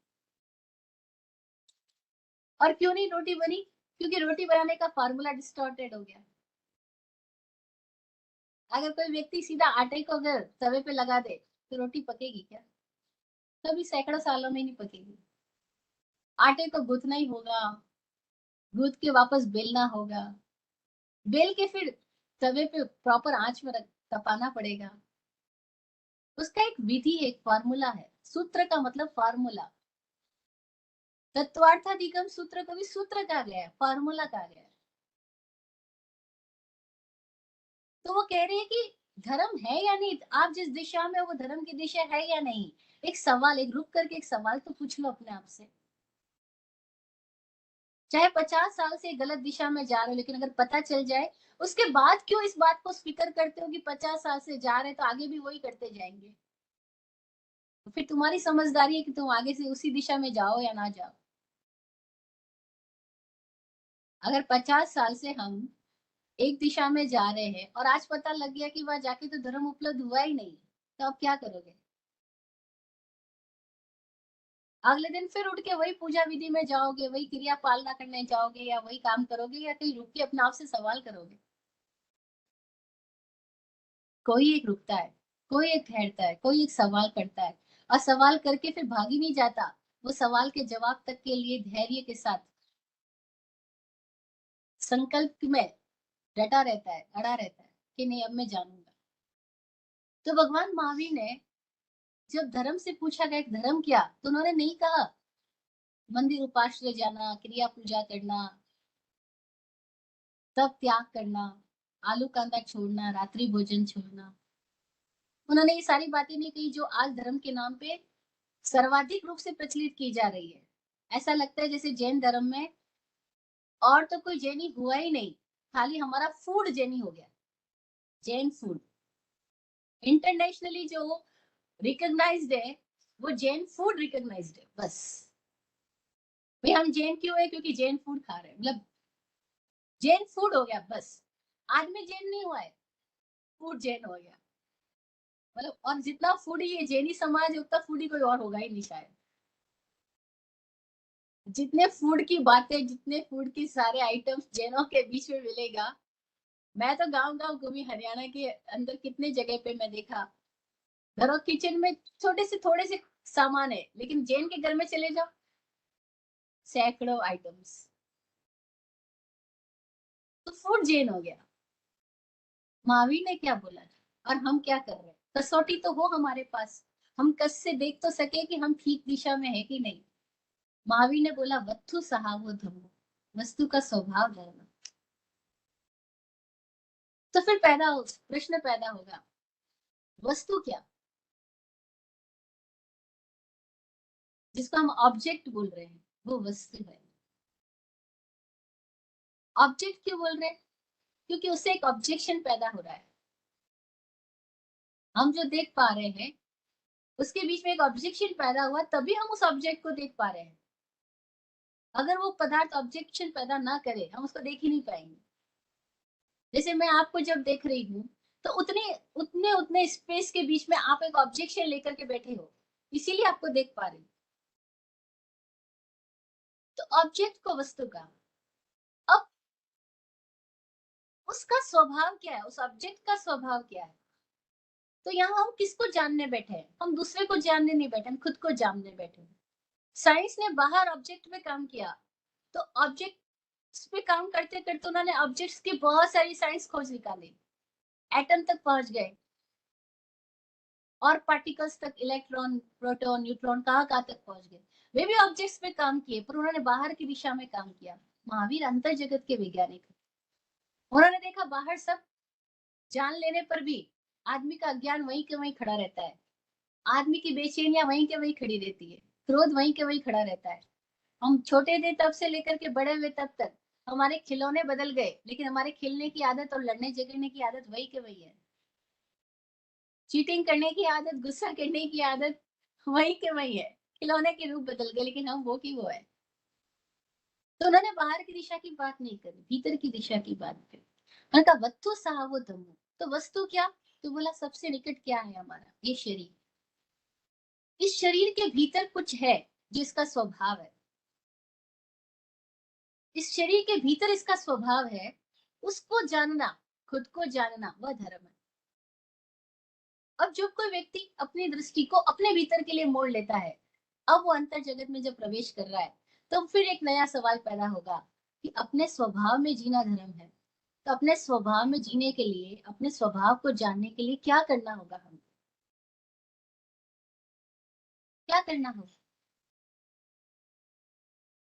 Speaker 2: और क्यों नहीं रोटी बनी? क्योंकि रोटी बनाने का फार्मूला डिस्टॉर्टेड हो गया। अगर कोई व्यक्ति सीधा आटे को अगर तवे पे लगा दे तो रोटी पकेगी क्या? कभी सैकड़ों सालों में नहीं पकेगी। आटे को गूंथना ही होगा, गूंथ के वापस बेलना होगा, बेल के फिर तवे पे प्रॉपर आंच में तपाना पड़ेगा। उसका एक विधि, एक फार्मूला है। सूत्र का मतलब फार्मूला। तत्वार्थाधिगम सूत्र को भी सूत्र कहा गया है, फार्मूला कहा गया है। तो वो कह रहे हैं कि धर्म है या नहीं, आप जिस दिशा में, वो धर्म की दिशा है या नहीं। एक सवाल, एक रुक करके एक सवाल तो पूछ लो अपने आप से। चाहे 50 साल से गलत दिशा में जा रहे हो, लेकिन अगर पता चल जाए, उसके बाद क्यों इस बात को स्वीकार करते हो कि 50 साल से जा रहे हैं तो आगे भी वही करते जाएंगे? तो फिर तुम्हारी समझदारी है कि तुम आगे से उसी दिशा में जाओ या ना जाओ। अगर 50 साल से हम एक दिशा में जा रहे हैं और आज पता लग गया कि वहां जाके तो धर्म उपलब्ध हुआ ही नहीं, तो आप क्या करोगे? अगले दिन फिर उठ के वही पूजा विधि में जाओगे, वही क्रिया पालना करने जाओगे, या वही काम करोगे, या कहीं रुक के अपने आप से सवाल करोगे? कोई एक रुकता है, कोई एक ठहरता है, कोई एक सवाल करता है, और सवाल करके फिर भाग ही नहीं जाता। वो सवाल के जवाब तक के लिए धैर्य के साथ संकल्प में डटा रहता है, अड़ा रहता है कि नहीं, अब मैं जानूंगा। तो भगवान महावीर ने जब धर्म से पूछा गया कि धर्म क्या, तो उन्होंने नहीं कहा मंदिर उपाश्रय जाना, क्रिया पूजा करना, तब त्याग करना, आलू कांदा छोड़ना, रात्रि भोजन छोड़ना। उन्होंने ये सारी बातें नहीं कही जो आज धर्म के नाम पे सर्वाधिक रूप से प्रचलित की जा रही है। ऐसा लगता है जैसे जैन धर्म में और तो कोई जैनी हुआ ही नहीं, खाली हमारा फूड जैनी हो गया। जैन फूड इंटरनेशनली जो रिकॉग्नाइज्ड है, वो जैन फूड रिकॉग्नाइज्ड है बस। भाई हम जैन क्यों है? क्योंकि जैन फूड खा रहे हैं, मतलब जैन फूड हो गया बस। आदमी जैन नहीं हुआ है, फूड जैन हो गया। मतलब और जितना फूडी ये जैनी समाज है, उतना फूडी कोई और होगा ही नहीं शायद। जितने फूड की बातें, जितने फूड की सारे आइटम्स जैनों के बीच में मिलेगा। मैं तो गांव गांव घूमी, हरियाणा के अंदर कितने जगह पे मैं देखा, घरों किचन में छोटे से थोड़े से सामान है, लेकिन जैन के घर में चले जाओ, सैकड़ों आइटम्स। तो फूड जैन हो गया। महावीर ने क्या बोला और हम क्या कर रहे हैं? कसौटी तो हो हमारे पास, हम कस से देख तो सके कि हम ठीक दिशा में है कि नहीं। महावीर ने बोला वत्थु सहावो धम्मो, वस्तु का स्वभाव जानना। तो फिर प्रश्न पैदा होगा, वस्तु क्या? जिसको हम ऑब्जेक्ट बोल रहे हैं, वो वस्तु है। ऑब्जेक्ट क्यों बोल रहे हैं? क्योंकि उससे एक ऑब्जेक्शन पैदा हो रहा है। हम जो देख पा रहे हैं उसके बीच में एक ऑब्जेक्शन पैदा हुआ, तभी हम उस ऑब्जेक्ट को देख पा रहे हैं। अगर वो पदार्थ ऑब्जेक्शन पैदा ना करे, हम उसको देख ही नहीं पाएंगे। जैसे मैं आपको जब देख रही हूँ, तो उतने उतने उतने स्पेस के बीच में आप एक ऑब्जेक्शन लेकर के बैठे हो, इसीलिए आपको देख पा रही हूँ। तो ऑब्जेक्ट को वस्तु का, अब उसका स्वभाव क्या है, उस ऑब्जेक्ट का स्वभाव क्या है? तो यहाँ हम किसको जानने बैठे हैं? हम दूसरे को जानने नहीं बैठे, हम खुद को जानने बैठे हैं। साइंस ने बाहर ऑब्जेक्ट पे काम किया, तो ऑब्जेक्ट्स पे काम करते करते उन्होंने ऑब्जेक्ट्स की बहुत सारी साइंस खोज निकाली, एटम तक पहुंच गए, और पार्टिकल्स तक, इलेक्ट्रॉन, प्रोटॉन, न्यूट्रॉन, कहाँ कहाँ तक पहुंच गए। वे भी ऑब्जेक्ट्स पे काम किए, पर उन्होंने बाहर की दिशा में काम किया। महावीर अंतर जगत के वैज्ञानिक, उन्होंने देखा बाहर सब जान लेने पर भी आदमी का अज्ञान वहीं के वहीं खड़ा रहता है, आदमी की बेचैनियां वहीं के वहीं खड़ी रहती है, क्रोध वहीं के वहीं खड़ा रहता है। हम छोटे थे तब से लेकर के बड़े हुए तब तक हमारे खिलौने बदल गए, लेकिन हमारे खेलने की आदत और लड़ने झगड़ने की आदत वही के वही है। चीटिंग करने की आदत, गुस्सा करने की आदत वही के वही है। खिलौने के रूप बदल गए, लेकिन हम वो की वो है। तो उन्होंने बाहर की दिशा की बात नहीं करी, भीतर की दिशा की बात करी। उन्होंने कहा वस्तु साहब धम्मो, तो वस्तु क्या? तो बोला सबसे निकट क्या है हमारा ये शरीर। इस शरीर के भीतर कुछ है जिसका स्वभाव है, इस शरीर के भीतर इसका स्वभाव है, उसको जानना, खुद को जानना, वह धर्म है। अब जब कोई व्यक्ति अपनी दृष्टि को अपने भीतर के लिए मोड़ लेता है, अब वो अंतर जगत में जब प्रवेश कर रहा है, तो फिर एक नया सवाल पैदा होगा कि अपने स्वभाव में जीना धर्म है। तो अपने स्वभाव में जीने के लिए, अपने स्वभाव को जानने के लिए क्या करना होगा? हम क्या करना होगा?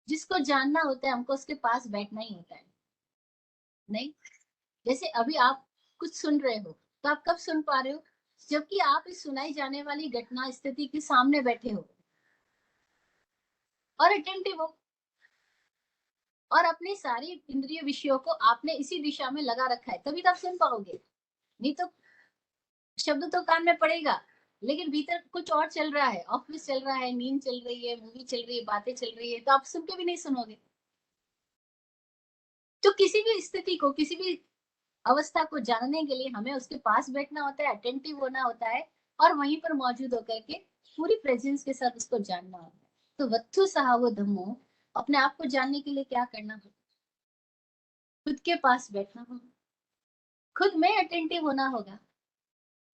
Speaker 2: जिसको जानना होता है, हमको उसके पास बैठना ही होता है। नहीं, जैसे अभी आप कुछ सुन रहे हो, तो आप कब सुन पा रहे हो? जबकि आप इस सुनाई जाने वाली घटना स्थिति के सामने बैठे हो और अटेंटिव हो, और अपने सारी इंद्रिय विषयों को आपने इसी दिशा में लगा रखा है, तभी तो आप सुन पाओगे। नहीं तो शब्द तो कान में पड़ेगा, लेकिन भीतर कुछ और चल रहा है, ऑफिस चल रहा है, नींद चल रही है, मूवी चल रही है, बातें चल रही है, तो आप सुन के भी नहीं सुनोगे। तो किसी भी स्थिति को, किसी भी अवस्था को जानने के लिए हमें उसके पास बैठना होता है, अटेंटिव होना होता है, और वहीं पर मौजूद होकर के पूरी प्रेजेंस के साथ उसको जानना होता है। तो वत्थु सहावो धम्मो, अपने आप को जानने के लिए क्या करना होगा? खुद के पास बैठना होगा, खुद में अटेंटिव होना होगा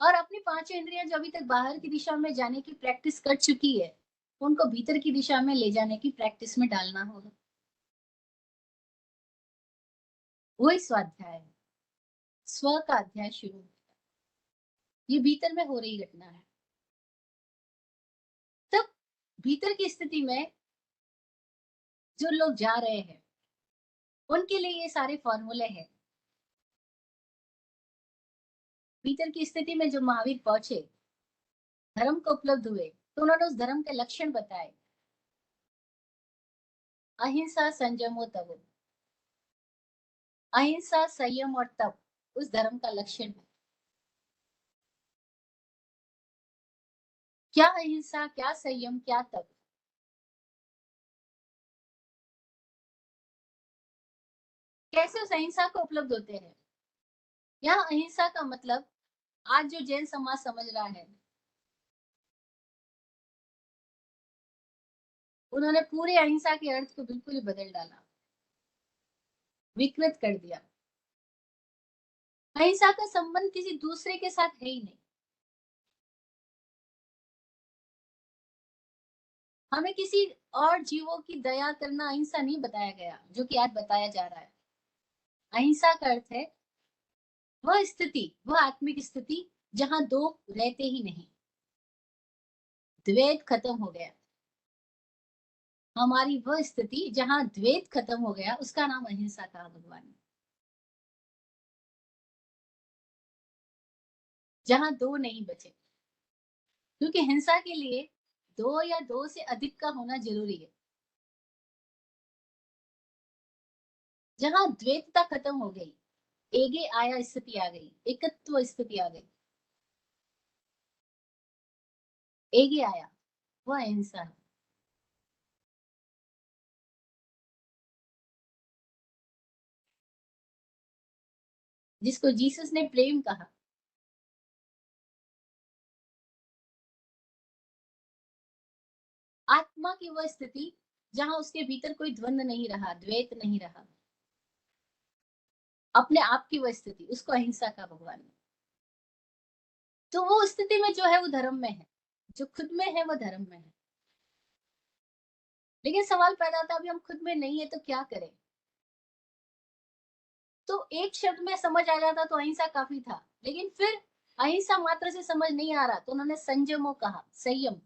Speaker 2: और अपनी पांचों इंद्रियां जो अभी तक बाहर की दिशा में जाने की प्रैक्टिस कर चुकी है, उनको भीतर की दिशा में ले जाने की प्रैक्टिस में डालना होगा। वही स्वाध्याय है, स्व का अध्याय शुरू होता है। ये भीतर में हो रही घटना है। तब भीतर की स्थिति में जो लोग जा रहे हैं, उनके लिए ये सारे फॉर्मूले हैं। भीतर की स्थिति में जो महावीर पहुंचे, धर्म को उपलब्ध हुए, तो उन्होंने उस धर्म के लक्षण बताए। अहिंसा, संयमो तवो। अहिंसा, संयम और तप उस धर्म का लक्षण है। क्या अहिंसा, क्या संयम, क्या तप? कैसे उस अहिंसा को उपलब्ध होते हैं? यहाँ अहिंसा का मतलब आज जो जैन समाज समझ रहा है, उन्होंने पूरे अहिंसा के अर्थ को बिल्कुल ही बदल डाला, विकृत कर दिया। अहिंसा का संबंध किसी दूसरे के साथ है ही नहीं। हमें किसी और जीवों की दया करना अहिंसा नहीं बताया गया, जो कि आज बताया जा रहा है। अहिंसा का अर्थ है वह स्थिति, वह आत्मिक स्थिति जहां दो रहते ही नहीं, द्वैत खत्म हो गया। हमारी वह स्थिति जहां द्वैत खत्म हो गया, उसका नाम अहिंसा कहा भगवान ने। जहां दो नहीं बचे, क्योंकि हिंसा के लिए दो या दो से अधिक का होना जरूरी है। जहां द्वैतता खत्म हो गई, एगे आया स्थिति आ गई, एकत्व स्थिति आ गई, एगे आया, वह अहिंसा है। जिसको जीसस ने प्रेम कहा। आत्मा की वह स्थिति जहां उसके भीतर कोई द्वंद नहीं रहा, द्वैत नहीं रहा, अपने आप की वह स्थिति, उसको अहिंसा का भगवान ने। तो वो स्थिति में जो है वो धर्म में है, जो खुद में है वो धर्म में है। लेकिन सवाल पैदा आता है, अभी हम खुद में नहीं है तो क्या करें? तो एक शब्द में समझ आ जाता तो अहिंसा काफी था, लेकिन फिर अहिंसा मात्र से समझ नहीं आ रहा, तो उन्होंने संयमो कहा, संयम।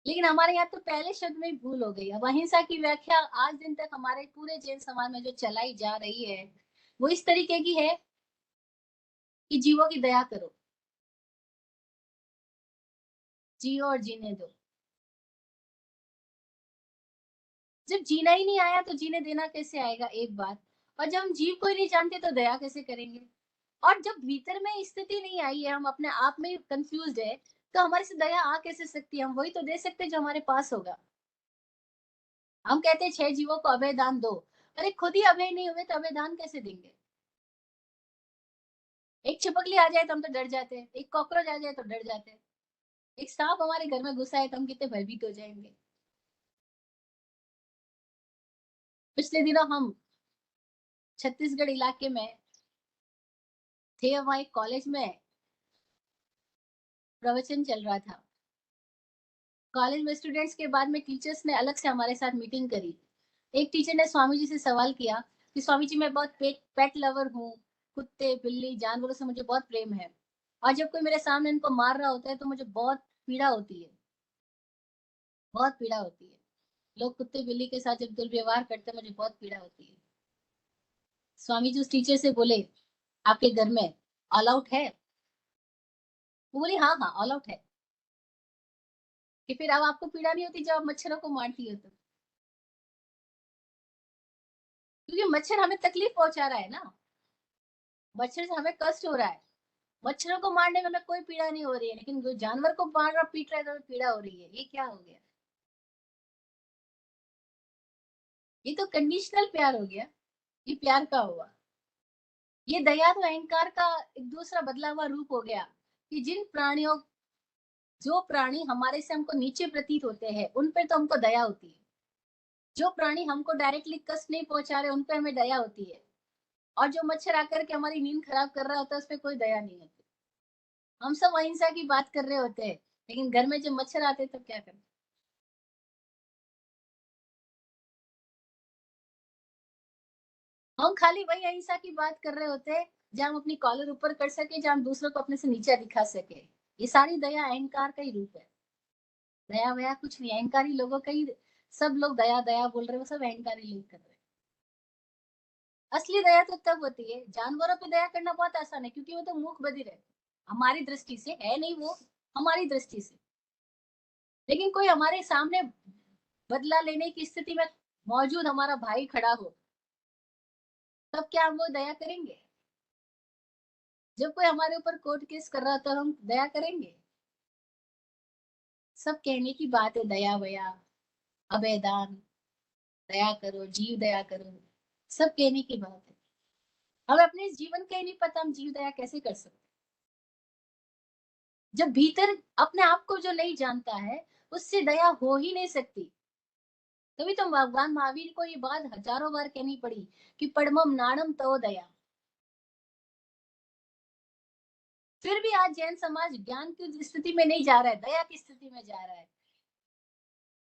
Speaker 2: लेकिन हमारे यहाँ तो पहले शब्द में ही भूल हो गई। अब अहिंसा की व्याख्या आज दिन तक हमारे पूरे जैन समाज में जो चलाई जा रही है, वो इस तरीके की है कि जीवों की दया करो, जियो और जीने दो। जब जीना ही नहीं आया तो जीने देना कैसे आएगा, एक बात। और जब हम जीव को ही नहीं जानते तो दया कैसे करेंगे? और जब भीतर में स्थिति नहीं आई है, हम अपने आप में कंफ्यूज है, तो हमारे से दया आ कैसे सकती है? हम वही तो दे सकते हैं जो हमारे पास होगा। हम कहते हैं 6 जीवों को अभय दान दो, अरे खुद ही अभय नहीं हुए तो अभय दान कैसे देंगे? एक छिपकली आ जाए तो हम तो डर जाते हैं, एक कॉकरोच आ जाए तो डर जाते हैं, एक सांप हमारे घर में घुसा है तो हम कितने भयभीत हो जाएंगे। पिछले दिनों हम छत्तीसगढ़ इलाके में थे, वहां एक कॉलेज में प्रवचन चल रहा था। कॉलेज में स्टूडेंट्स के बाद में टीचर्स ने अलग से हमारे साथ मीटिंग करी। एक टीचर ने स्वामी जी से सवाल किया कि स्वामी जी, मैं बहुत पेट लवर हूँ, कुत्ते बिल्ली जानवरों से मुझे बहुत प्रेम है, और जब कोई मेरे सामने इनको मार रहा होता है तो मुझे बहुत पीड़ा होती है, बहुत पीड़ा होती है। लोग कुत्ते बिल्ली के साथ जब दुर्व्यवहार करते हैं, मुझे बहुत पीड़ा होती है। स्वामी जी उस टीचर से बोले, आपके घर में ऑल आउट है? वो बोली, हाँ हाँ ऑल आउट है। कि फिर अब आपको पीड़ा नहीं होती जब आप मच्छरों को मारती हो तो? क्योंकि मच्छर हमें तकलीफ पहुंचा रहा है ना, मच्छर से हमें कष्ट हो रहा है। मच्छरों को मारने में हमें कोई पीड़ा नहीं हो रही है, लेकिन जो जानवर को मार रहा पीट रहा है तो हमें पीड़ा हो रही है। ये क्या हो गया? ये तो कंडीशनल प्यार हो गया। ये प्यार का हुआ? ये दया तो अहंकार का एक दूसरा बदला हुआ रूप हो गया। कि जो प्राणी हमारे से हमको नीचे प्रतीत होते हैं उन पे तो हमको दया होती है, जो प्राणी हमको डायरेक्टली कष्ट नहीं पहुंचा रहे उन पे हमें दया होती है, और जो मच्छर आकर के हमारी नींद खराब कर रहा होता है उस पर कोई दया नहीं होती। हम सब अहिंसा की बात कर रहे होते हैं, लेकिन घर में जब मच्छर आते हैं तब क्या करते? हम खाली वही अहिंसा की बात कर रहे होते हैं जहाँ हम अपनी कॉलर ऊपर कर सके, जहाँ हम दूसरों को अपने से नीचे दिखा सके। ये सारी दया अहंकार का ही रूप है। दया वया कुछ नहीं, अहंकारी लोगों का ही। सब लोग दया दया बोल रहे हैं, वो सब अहंकारी लोग कर रहे हैं। असली दया तो तब होती है, जानवरों पे दया करना बहुत आसान है क्योंकि वो तो मूक बधिर है, हमारी दृष्टि से है नहीं वो, हमारी दृष्टि से। लेकिन कोई हमारे सामने बदला लेने की स्थिति में मौजूद हमारा भाई खड़ा हो, तब क्या हम वो दया करेंगे? जब कोई हमारे ऊपर कोर्ट केस कर रहा तो हम दया करेंगे? सब कहने की बात है, दया वया, अभयदान, दया करो, जीव दया करो, सब कहने की बात है। हमें अपने इस जीवन का ही नहीं पता हम जीव दया कैसे कर सकते। जब भीतर अपने आप को जो नहीं जानता है उससे दया हो ही नहीं सकती। तभी तो भगवान महावीर को ये बात हजारों बार कहनी पड़ी कि पड़मम नाणम तो दया। फिर भी आज जैन समाज ज्ञान की स्थिति में नहीं जा रहा है, दया की स्थिति में जा रहा है,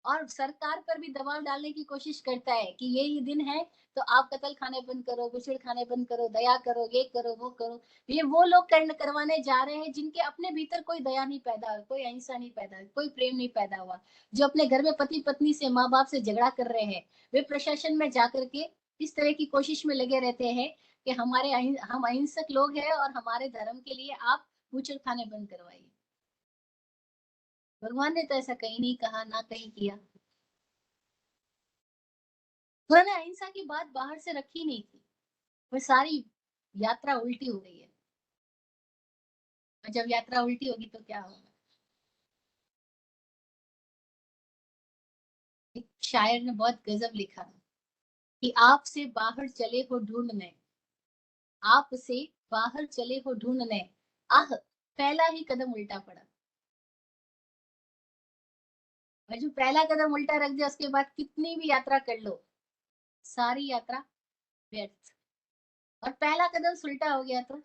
Speaker 2: और सरकार पर भी दबाव डालने की कोशिश करता है कि ये दिन है तो आप कत्ल खाने बंद करो, गुछड़ खाने बंद करो, दया करो, ये करो वो करो। ये वो लोग करवाने जा रहे हैं जिनके अपने भीतर कोई दया नहीं पैदा हुआ, कोई अहिंसा नहीं पैदा हुआ, कोई प्रेम नहीं पैदा हुआ, जो अपने घर में पति पत्नी से, माँ बाप से झगड़ा कर रहे हैं। वे प्रशासन में जाकर के इस तरह की कोशिश में लगे रहते हैं कि हम अहिंसक लोग हैं और हमारे धर्म के लिए आप गुछड़ खाने बंद करवाइए। भगवान ने तो ऐसा कहीं नहीं कहा, ना कहीं किया। उन्होंने अहिंसा की बात बाहर से रखी नहीं थी, पर सारी यात्रा उल्टी हो गई है। और जब यात्रा उल्टी होगी तो क्या होगा? एक शायर ने बहुत गजब लिखा कि आपसे बाहर चले हो ढूंढने, आपसे बाहर चले हो ढूंढने, आह पहला ही कदम उल्टा पड़ा। और जो पहला कदम उल्टा रख दिया उसके बाद कितनी भी यात्रा कर लो, सारी यात्रा व्यर्थ। और पहला कदम उल्टा हो गया तो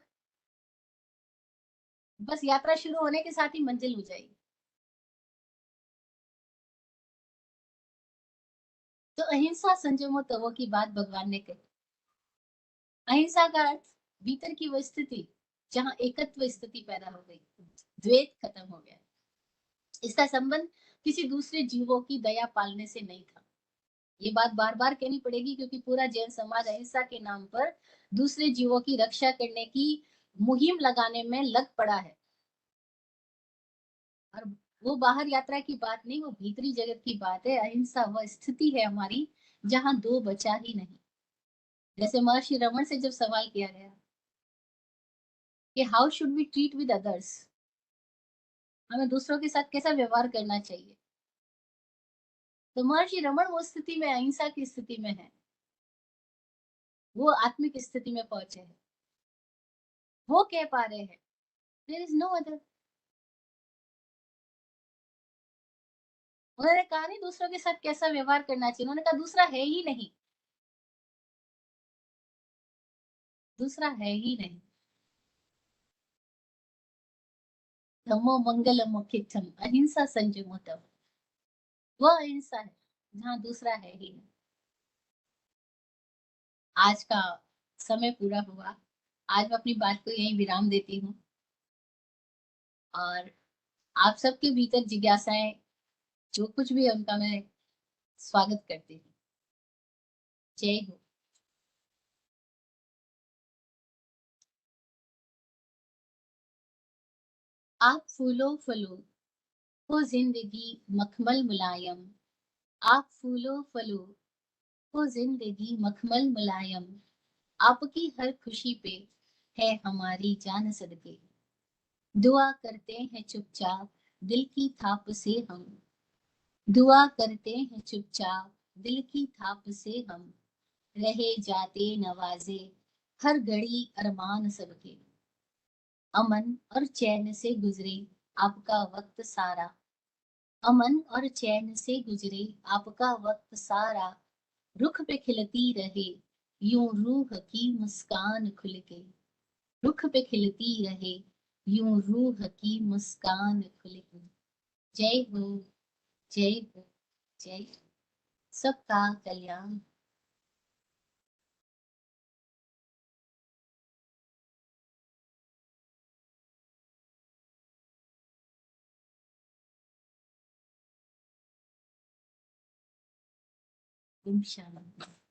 Speaker 2: बस यात्रा शुरू होने के साथ ही मंजिल हो जाएगी। तो अहिंसा संयमो तवो की बात भगवान ने कही। अहिंसा का अर्थ भीतर की वो स्थिति जहां एकत्व स्थिति पैदा हो गई, द्वैत खत्म हो गया। इसका संबंध किसी दूसरे जीवों की दया पालने से नहीं था। ये बात बार बार कहनी पड़ेगी क्योंकि पूरा जैन समाज अहिंसा के नाम पर दूसरे जीवों की रक्षा करने की मुहिम लगाने में लग पड़ा है। और वो बाहर यात्रा की बात नहीं, वो भीतरी जगत की बात है। अहिंसा वह स्थिति है हमारी जहां दो बचा ही नहीं। जैसे महर्षि रमन से जब सवाल किया गया कि how should we treat with others, हमें दूसरों के साथ कैसा व्यवहार करना चाहिए, तो महर्षि रमन वो स्थिति में, अहिंसा की स्थिति में है, वो आत्मिक स्थिति में पहुंचे हैं। वो कह पा रहे हैं देयर इज नो अदर। उन्होंने कहा नहीं दूसरों के साथ कैसा व्यवहार करना चाहिए, उन्होंने कहा दूसरा है ही नहीं, दूसरा है ही नहीं। धम्मो मंगल मुख्यम अहिंसा संयमो तव, वह अहिंसा है जहाँ दूसरा है ही नहीं। आज का समय पूरा हुआ, आज मैं अपनी बात को यही विराम देती हूँ, और आप सबके भीतर जिज्ञासाएं जो कुछ भी है उनका मैं स्वागत करती हूँ। जय हो। आप फूलो फलो हो जिंदगी मखमल मुलायम, आप फूलो फलो हो जिंदगी मखमल मुलायम, आपकी हर खुशी पे है हमारी जान सदके, दुआ करते हैं चुपचाप दिल की थाप से हम, दुआ करते हैं चुपचाप दिल की थाप से हम, रहे जाते नवाजे हर घड़ी अरमान सबके, अमन और चैन से गुजरे आपका वक्त सारा, अमन और चैन से गुजरे आपका वक्त सारा, रुख पे खिलती रहे यूं रूह की मुस्कान खुल के, रुख पे खिलती रहे यूं रूह की मुस्कान खुल के। जय हो, जय हो, जय हो। सबका कल्याण। ओम शांति।